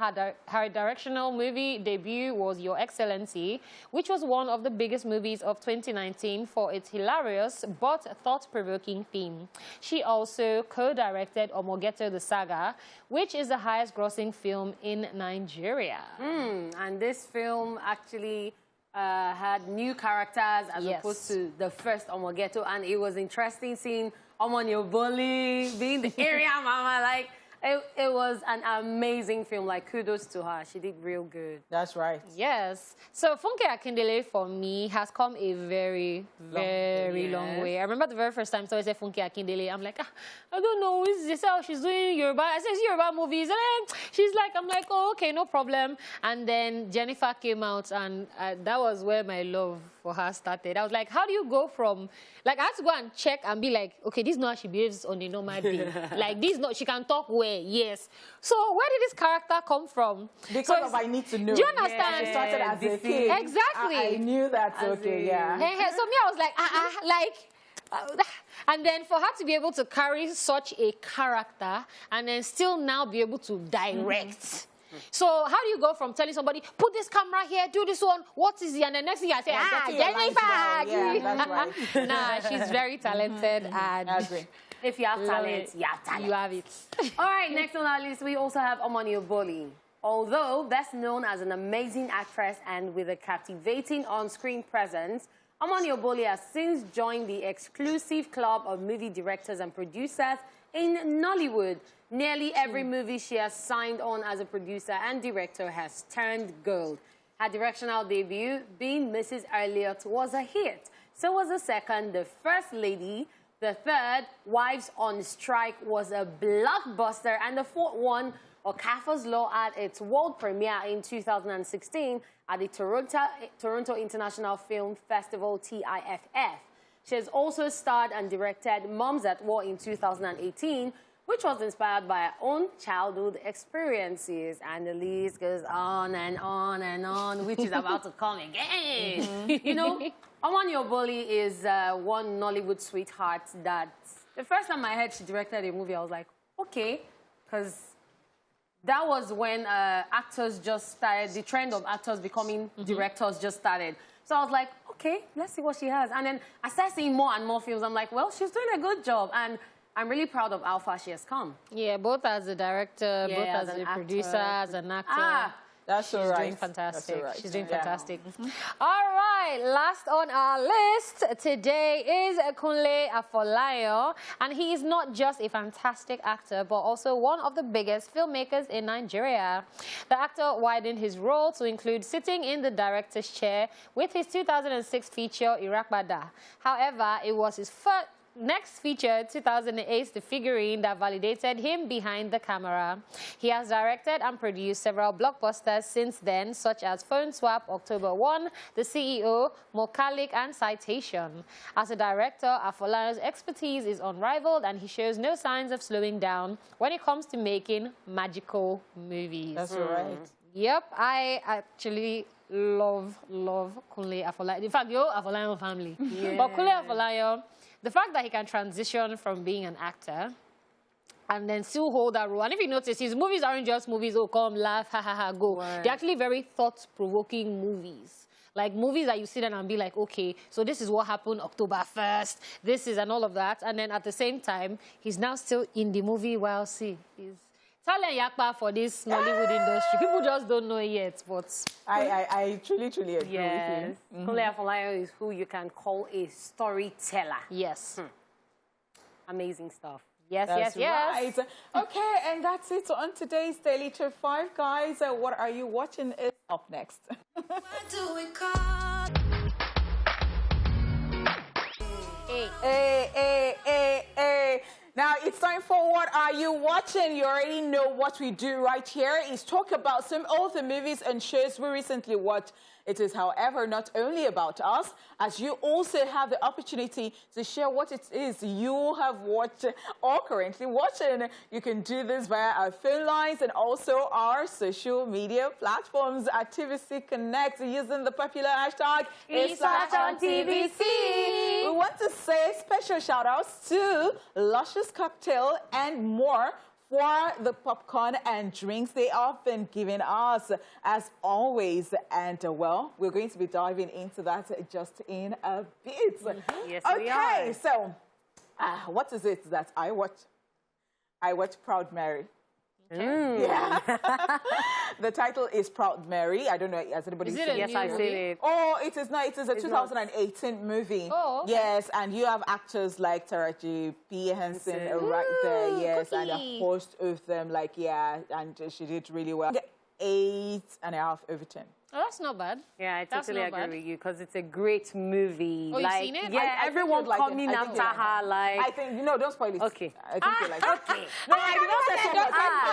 her directional movie debut was Your Excellency, which was one of the biggest movies of 2019 for its hilarious but thought-provoking theme. She also co-directed Omogeto the Saga, which is the highest-grossing film in Nigeria. And this film actually had new characters as opposed to the first Omogeto, and it was interesting seeing Omonyoboli being the area mama, like, It was an amazing film. Like, kudos to her. She did real good. That's right. Yes. So Funke Akindele for me has come a very, very long way. I remember the very first time someone said Funke Akindele, I'm like, I don't know, is this how she's doing Yoruba? I said, Yoruba movies. And she's like, I'm like, oh, okay, no problem. And then Jennifer came out, and that was where my love for her started. I was like, how do you go from, like, I had to go and check and be like, okay, this is not how she behaves on a normal day. Like, this is not, she can talk well, yes. So where did this character come from? Because of I need to know. Do you understand? She started as a kid. Exactly. I knew that's okay, yeah. So me, I was like, and then for her to be able to carry such a character and then still now be able to direct. So how do you go from telling somebody, put this camera here, do this one, what is it? And the next thing I say, Jennifer. Yeah, that's right. Nah, she's very talented. And I agree. If you have talent, you have talent. You have it. All right, next on our list, we also have Omoni Oboli. Although best known as an amazing actress and with a captivating on-screen presence, Omoni Oboli has since joined the exclusive club of movie directors and producers in Nollywood. Nearly every movie she has signed on as a producer and director has turned gold. Her directional debut, being Mrs. Elliot, was a hit. So was the second, The First Lady. The third, Wives on Strike, was a blockbuster. And the fourth one, Okafor's Law, at its world premiere in 2016 at the Toronto International Film Festival, TIFF. She has also starred and directed Moms at War in 2018, which was inspired by her own childhood experiences. And the list goes on and on and on, which is about to come again. You know, Omoni Oboli is one Nollywood sweetheart that the first time I heard she directed a movie, I was like, okay, because that was when actors just started, the trend of actors becoming directors just started. So I was like, okay, let's see what she has. And then I started seeing more and more films. I'm like, well, she's doing a good job. And I'm really proud of how far she has come. Yeah, both as a director, both as a producer, as an actor. That's all right. She's doing fantastic. That's all right. She's doing fantastic. All right, last on our list today is Kunle Afolayan, and he is not just a fantastic actor, but also one of the biggest filmmakers in Nigeria. The actor widened his role to include sitting in the director's chair with his 2006 feature Irakbada. However, it was his next feature, 2008, the figurine that validated him behind the camera. He has directed and produced several blockbusters since then, such as Phone Swap, October 1, The CEO, Mokalik, and Citation. As a director, Afolayan's expertise is unrivaled, and he shows no signs of slowing down when it comes to making magical movies. That's right. Yep, I actually love Kunle Afolayan. In fact, the whole Afolayan family. Yeah. But Kunle Afolayan, the fact that he can transition from being an actor and then still hold that role. And if you notice, his movies aren't just movies, oh, come, laugh, ha, ha, ha, go. Right. They're actually very thought-provoking movies. Like movies that you sit down and be like, okay, so this is what happened October 1st, this is and all of that. And then at the same time, he's now still in the movie while he's talent yakpa for this Nollywood industry. People just don't know it yet, but I truly agree with you. Kunle Afolayan is who you can call a storyteller. Yes. Amazing stuff. Yes, that's yes. Right. Okay, and that's it on today's Daily Top 5, guys. What are you watching is up next. What do we call? Hey. Now, it's time for What Are You Watching? You already know what we do right here is talk about some of the movies and shows we recently watched. It is, however, not only about us, as you also have the opportunity to share what it is you have watched or currently watching. You can do this via our phone lines and also our social media platforms at TVC Connect using the popular hashtag #TVC. We want to say special shout-outs to Luscious Cocktail and more for the popcorn and drinks they have been giving us, as always. And, well, we're going to be diving into that just in a bit. Yes, okay, we are. So, what is it that I watch? I watch Proud Mary. Yeah. The title is Proud Mary. I don't know, has anybody Is seen it a it? Yes, new I've movie? seen it. Oh, it is not. It is a It's 2018 movie. Oh, okay. Yes, and you have actors like Taraji P. Henson right there. Yes, and a cookie. host of them. Like, yeah, and she did really well. 8.5 over 10. Oh, that's not bad. Yeah, I That's totally not agree bad. with you because it's a great movie. Oh, you've like, seen it? Yeah, I think everyone you'd like it. coming I think after you'd like her. Like, I think, no, don't spoil it. Okay. I think you like it. Okay. No, I did not say so much.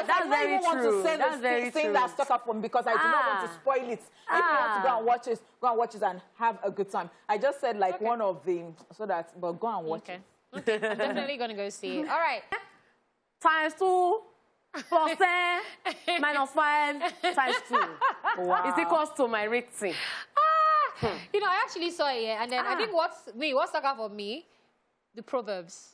that's I don't very even want true. to say That's very thing true. that stuck up for me because I do not want to spoil it. If you want to go and watch it, go and watch it and have a good time. I just said like one of the, so that, but go and watch Okay. it. Okay. I'm definitely going to go see it. All right. times 2 plus 10 minus 5 times 2. Wow. It's equals to my rating. You know, I actually saw it, yeah, and then I think what stuck out for me, the Proverbs.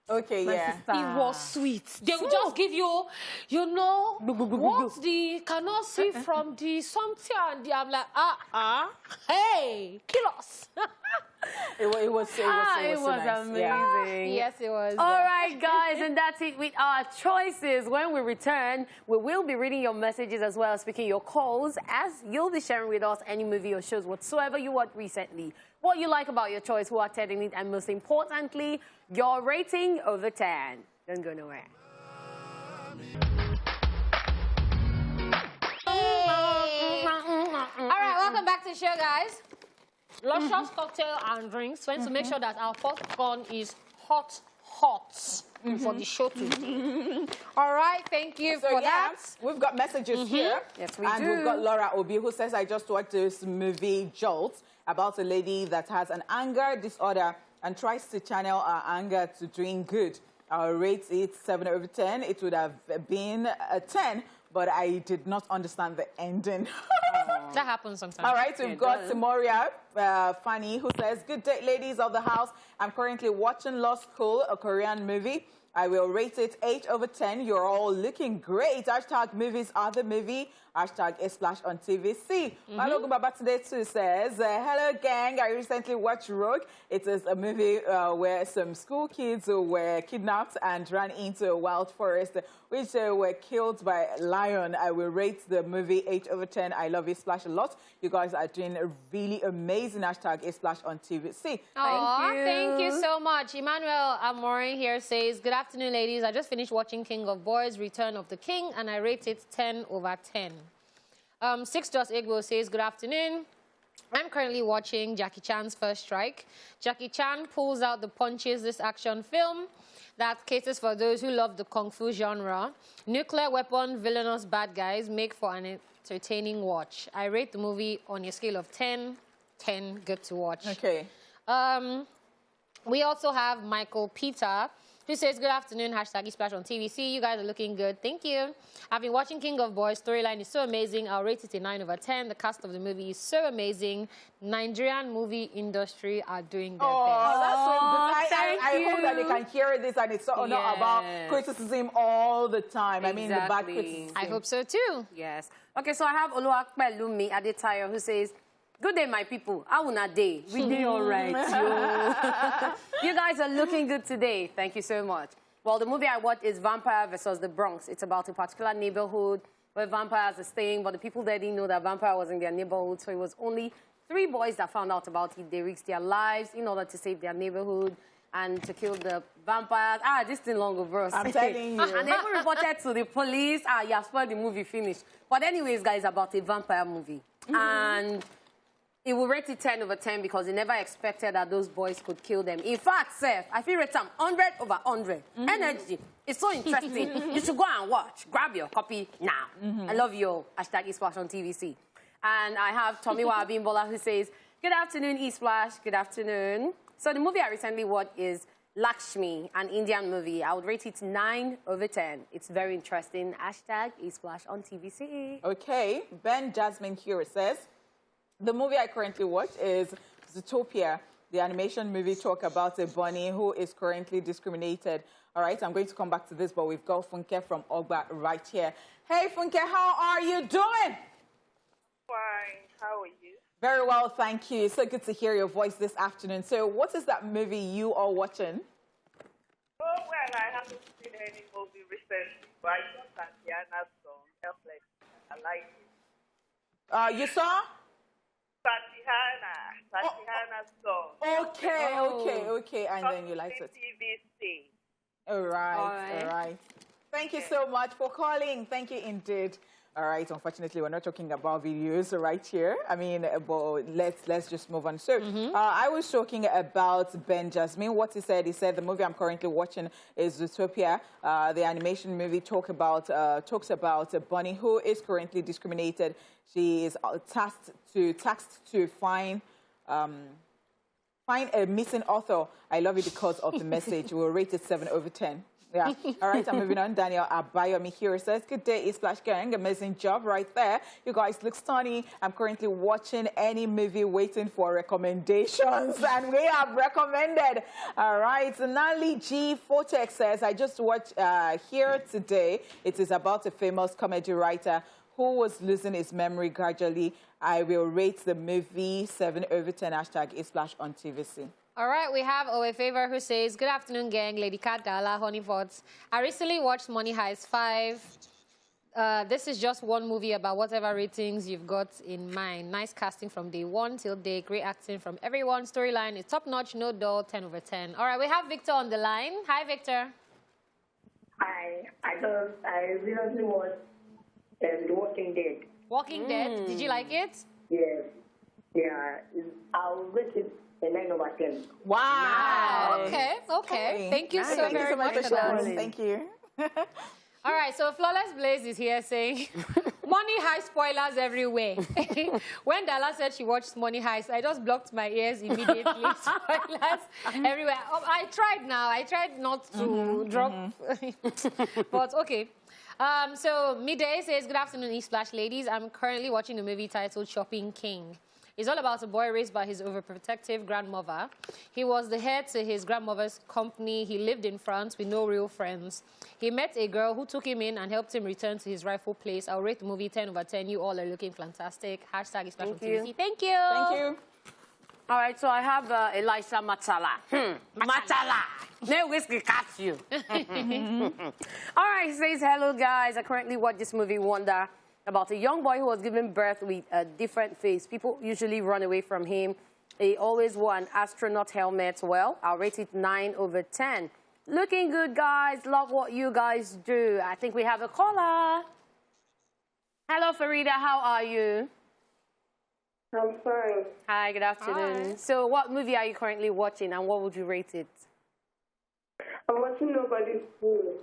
Okay, yeah. It was sweet. They will just give you, you know, what the cannot see from the something, and I'm like, hey, kill us. It was nice. amazing. Yeah. Yes, it was. All right, guys, and that's it with our choices. When we return, we will be reading your messages as well as speaking your calls, as you'll be sharing with us any movie or shows whatsoever you watched recently, what you like about your choice, who acted in it, and most importantly, your rating over 10. Don't go nowhere. All right, welcome back to the show, guys. Luscious cocktail and drinks. Want to make sure that our popcorn is hot for the show today. All right, thank you for that. We've got messages here. Yes, we and do. we've got Laura Obi who says, I just watched this movie, Jolt, about a lady that has an anger disorder and tries to channel her anger to doing good. I'll rate it 7 over 10. It would have been a 10, but I did not understand the ending. That happens sometimes. All right, we've got Timoria Fanny who says, good day, ladies of the house. I'm currently watching Law School, a Korean movie. I will rate it 8 over 10. You're all looking great. Hashtag movies are the movie. Hashtag A Splash on TVC. Malogo Baba today too says, hello gang, I recently watched Rogue. It is a movie where some school kids were kidnapped and ran into a wild forest, which were killed by a lion. I will rate the movie 8 over 10. I love A Splash a lot. You guys are doing a really amazing. Hashtag A Splash on TVC. Thank you so much. Emmanuel Amorin here says, good afternoon, ladies. I just finished watching King of Boys, Return of the King, and I rate it 10 over 10. 6 Just Igbo says, good afternoon. I'm currently watching Jackie Chan's First Strike. Jackie Chan pulls out the punches this action film that caters for those who love the kung fu genre. Nuclear weapon, villainous bad guys make for an entertaining watch. I rate the movie on a scale of 10, good to watch. Okay. We also have Michael Peter, who says, good afternoon, hashtag Splash on TVC. You guys are looking good. Thank you. I've been watching King of Boys. Storyline is so amazing. I'll rate it a 9 over 10. The cast of the movie is so amazing. Nigerian movie industry are doing their best. That's so good. Thank I hope that you. they can hear this and it's not about criticism all the time. I mean, the bad criticism. I hope so too. Yes. Okay, so I have Oluwapelumi Adetayo who says, good day, my people. How una day? We day all right, yo. You guys are looking good today. Thank you so much. Well, the movie I watched is Vampire versus the Bronx. It's about a particular neighborhood where vampires are staying, but the people there didn't know that vampire was in their neighborhood, so it was only 3 boys that found out about it. They risked their lives in order to save their neighborhood and to kill the vampires. This thing long over us. I'm telling you. And they even reported to the police. You have spoiled the movie, finished. But anyways, guys, about a vampire movie. And it will rate it 10 over 10 because they never expected that those boys could kill them. In fact, Seth, I feel rate them 100 over 100. Energy. It's so interesting. You should go and watch. Grab your copy now. I love your hashtag eSplash on TVC. And I have Tomiwa Abimbola who says, good afternoon, eSplash. Good afternoon. So the movie I recently watched is Lakshmi, an Indian movie. I would rate it 9 over 10. It's very interesting. Hashtag eSplash on TVC. Okay. Ben Jasmine here says, the movie I currently watch is Zootopia, the animation movie talk about a bunny who is currently discriminated. All right, I'm going to come back to this, but we've got Funke from Ogba right here. Hey, Funke, how are you doing? Fine. How are you? Very well, thank you. So good to hear your voice this afternoon. So what is that movie you are watching? Oh, well, And I haven't seen any movie recently, but I saw Tatiana's song, Helpless. I like it. You saw? Tatiana's song. Okay. And then you liked it. TVC. All right. Thank you so much for calling. Thank you indeed. All right, unfortunately, we're not talking about videos right here. I mean, but let's just move on. So, I was talking about Ben Jasmine. What he said the movie I'm currently watching is Zootopia. The animation movie talks about a bunny who is currently discriminated. She is tasked to find a missing author. I love it because of the message. We'll rate it 7/10. Yeah. All right, I'm moving on. Daniel Abayomi here says, good day, E-Splash Gang. Amazing job right there. You guys look stunning. I'm currently watching any movie waiting for recommendations. And we have recommended. All right. So Nali G. Fotex says, I just watched here today. It is about a famous comedy writer who was losing his memory gradually. I will rate the movie 7/10 hashtag E-Splash on TVC. All right, we have Owe Favor who says, good afternoon, gang. Lady Cath, Daala, Honeypots. I recently watched Money Heist 5. This is just one movie about whatever ratings you've got in mind. Nice casting from day one till day. Great acting from everyone. Storyline is top-notch, no dull, 10/10. All right, we have Victor on the line. Hi, Victor. Hi. I recently watched The Walking Dead. Walking Dead? Did you like it? Yes. Yeah. I'll rate it a 9/10. Wow. Okay. Thank you so very much for that. Thank you. All right, so Flawless Blaze is here saying, Money Heist spoilers everywhere. When Daala said she watched Money Heist, I just blocked my ears immediately. Spoilers everywhere. I tried not to drop. But okay. So Midday says, good afternoon, E-Splash ladies. I'm currently watching a movie titled Shopping King. It's all about a boy raised by his overprotective grandmother. He was the head to his grandmother's company. He lived in France with no real friends. He met a girl who took him in and helped him return to his rightful place. I'll rate the movie 10/10. You all are looking fantastic. Hashtag E-Splash on TVC. Thank you. Thank you. All right, so I have Elisha Matala. Matala. No whiskey catch you. All right, he says, hello, guys. I currently watch this movie, Wonder, about a young boy who was given birth with a different face. People usually run away from him. He always wore an astronaut helmet. Well, I'll rate it 9/10. Looking good, guys. Love what you guys do. I think we have a caller. Hello, Farida. How are you? I'm fine. Hi, good afternoon. Hi. So what movie are you currently watching and what would you rate it? I'm watching Nobody's Fool.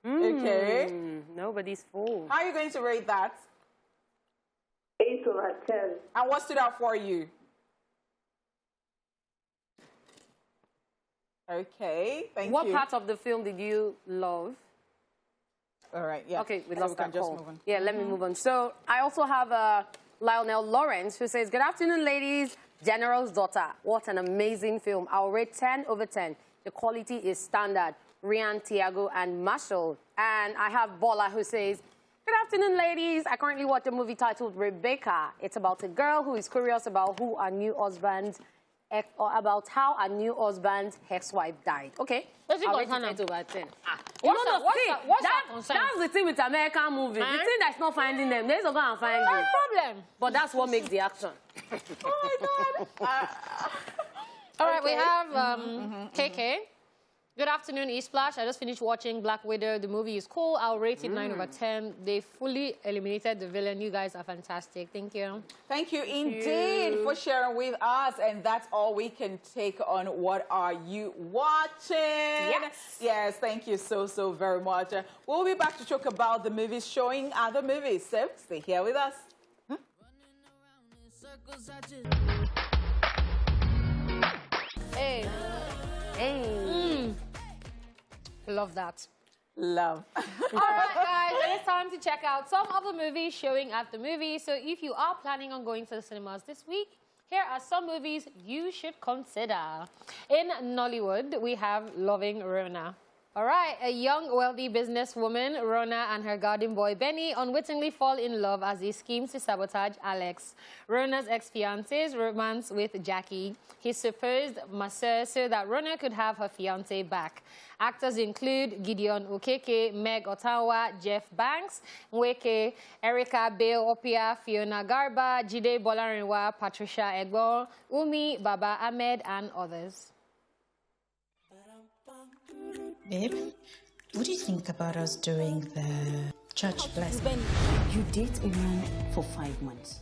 Okay. Nobody's Fool. How are you going to rate that? 8/10. And what stood out for you? Okay, thank you. What part of the film did you love? All right, yeah. Okay, we So lost can that just call. move on. Yeah, let me move on. So I also have Lionel Lawrence who says, good afternoon, ladies. General's Daughter. What an amazing film. I'll rate 10/10. The quality is standard. Rian, Tiago, and Marshall. And I have Bola who says, good afternoon, ladies. I currently watch a movie titled Rebecca. It's about a girl who is curious about who her new husband, or about how a new husband's ex-wife died. Okay. What's it I'll rate concern? it 10/10. What's that concern? That's the thing with American movies. The thing that's not finding them, they're going to find No you. problem. But that's what makes the action. Oh, my God. All right, we have KK. Good afternoon, E-Splash. I just finished watching Black Widow. The movie is cool. I'll rate it 9/10. They fully eliminated the villain. You guys are fantastic. Thank you. Thank you indeed for sharing with us. And that's all we can take on What Are You Watching? Yes, thank you so very much. We'll be back to talk about the movies showing other movies. So stay here with us. Hey. Hey. Love that. Love. All right, guys, it's time to check out some of the movies showing at the movies. So if you are planning on going to the cinemas this week, here are some movies you should consider. In Nollywood, we have Loving Rona. All right, a young, wealthy businesswoman, Rona, and her garden boy, Benny, unwittingly fall in love as they scheme to sabotage Alex, Rona's ex-fiance's romance with Jackie, his supposed masseur, so that Rona could have her fiance back. Actors include Gideon Okeke, Meg Otawa, Jeff Banks, Nweke, Erica Bale Opia, Fiona Garba, Jide Bolarinwa, Patricia Egbon, Umi, Baba Ahmed, and others. Babe, what do you think about us doing the church blessing? You date a man for 5 months.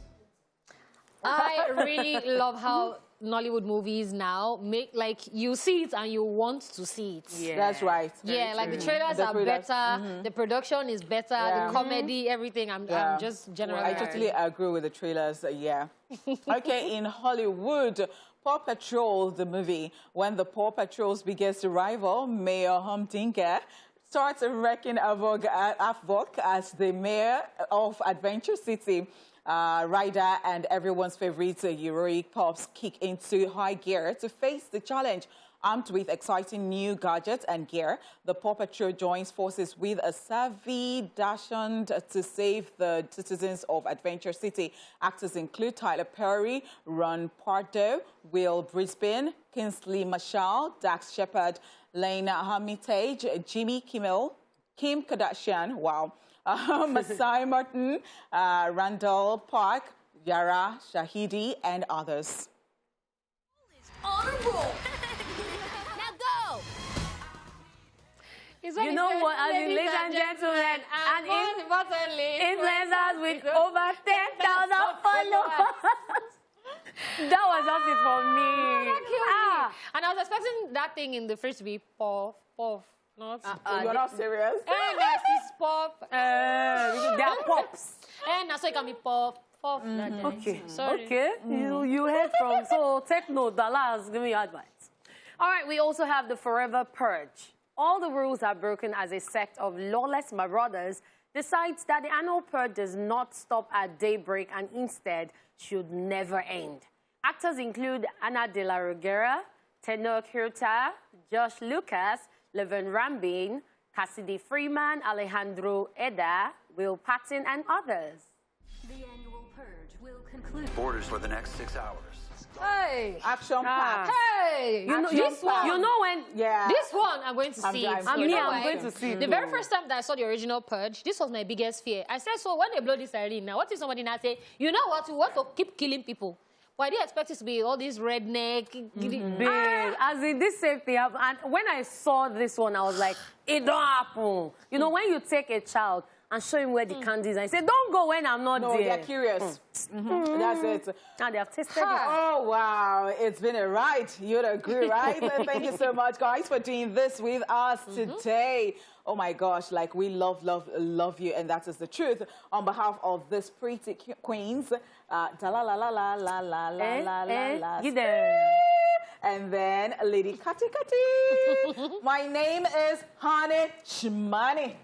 I really love how Nollywood movies now make, like, you see it and you want to see it. Yeah. That's right. Yeah, like the trailers are better, the production is better, the comedy, everything. I'm just generally... I totally agree with the trailers, yeah. Okay, in Hollywood, Paw Patrol, the movie, when the Paw Patrol's biggest rival, Mayor Humdinger, starts wreaking havoc as the mayor of Adventure City. Ryder and everyone's favorite heroic pups kick into high gear to face the challenge. Armed with exciting new gadgets and gear, the Paw Patrol joins forces with a savvy dachshund to save the citizens of Adventure City. Actors include Tyler Perry, Ron Pardo, Will Brisbane, Kingsley Marshall, Dax Shepard, Lena Hermitage, Jimmy Kimmel, Kim Kardashian, wow, Masai Martin, Randall Park, Yara Shahidi, and others. On a roll. Now go. You know what, ladies and gentlemen, and influencers with over 10,000 followers. That was just it for me. And I was expecting that thing in the fridge to be puff. Not you're not serious? And it's pop. They are pops. And so it can be pop. Okay. Sorry. Okay. You heard from, so take note, Daala has given me advice. All right, we also have the Forever Purge. All the rules are broken as a sect of lawless marauders decides that the annual purge does not stop at daybreak and instead should never end. Actors include Ana de la Reguera, Tenor Kirta, Josh Lucas, Levin Rambin, Cassidy Freeman, Alejandro Eda, Will Patton, and others. The annual purge will conclude. Borders for the next 6 hours. Hey! Action packed. Hey! You know when... Yeah. This one, I'm going to see it. I'm going to see it. The very first time that I saw the original Purge, this was my biggest fear. I said, so when they blow this siren now, what if somebody now say, you know what, we want to keep killing people? But I didn't expect it to be all these redneck... As in this same thing, and when I saw this one, I was like, it don't happen. You know, when you take a child and show him where the candy is, and say, don't go when I'm not there. No, they're curious. That's it. And they have tested it. Oh, wow. It's been a ride. You'd agree, right? Thank you so much, guys, for doing this with us today. Oh, my gosh. Like, we love you, and that is the truth. On behalf of these pretty queens, Daala la la la la la la la la. And then Lady Kati Kati. My name is Honey Shmani.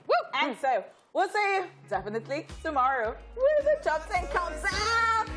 And so, we'll see you definitely tomorrow with the Top 10 Countdown.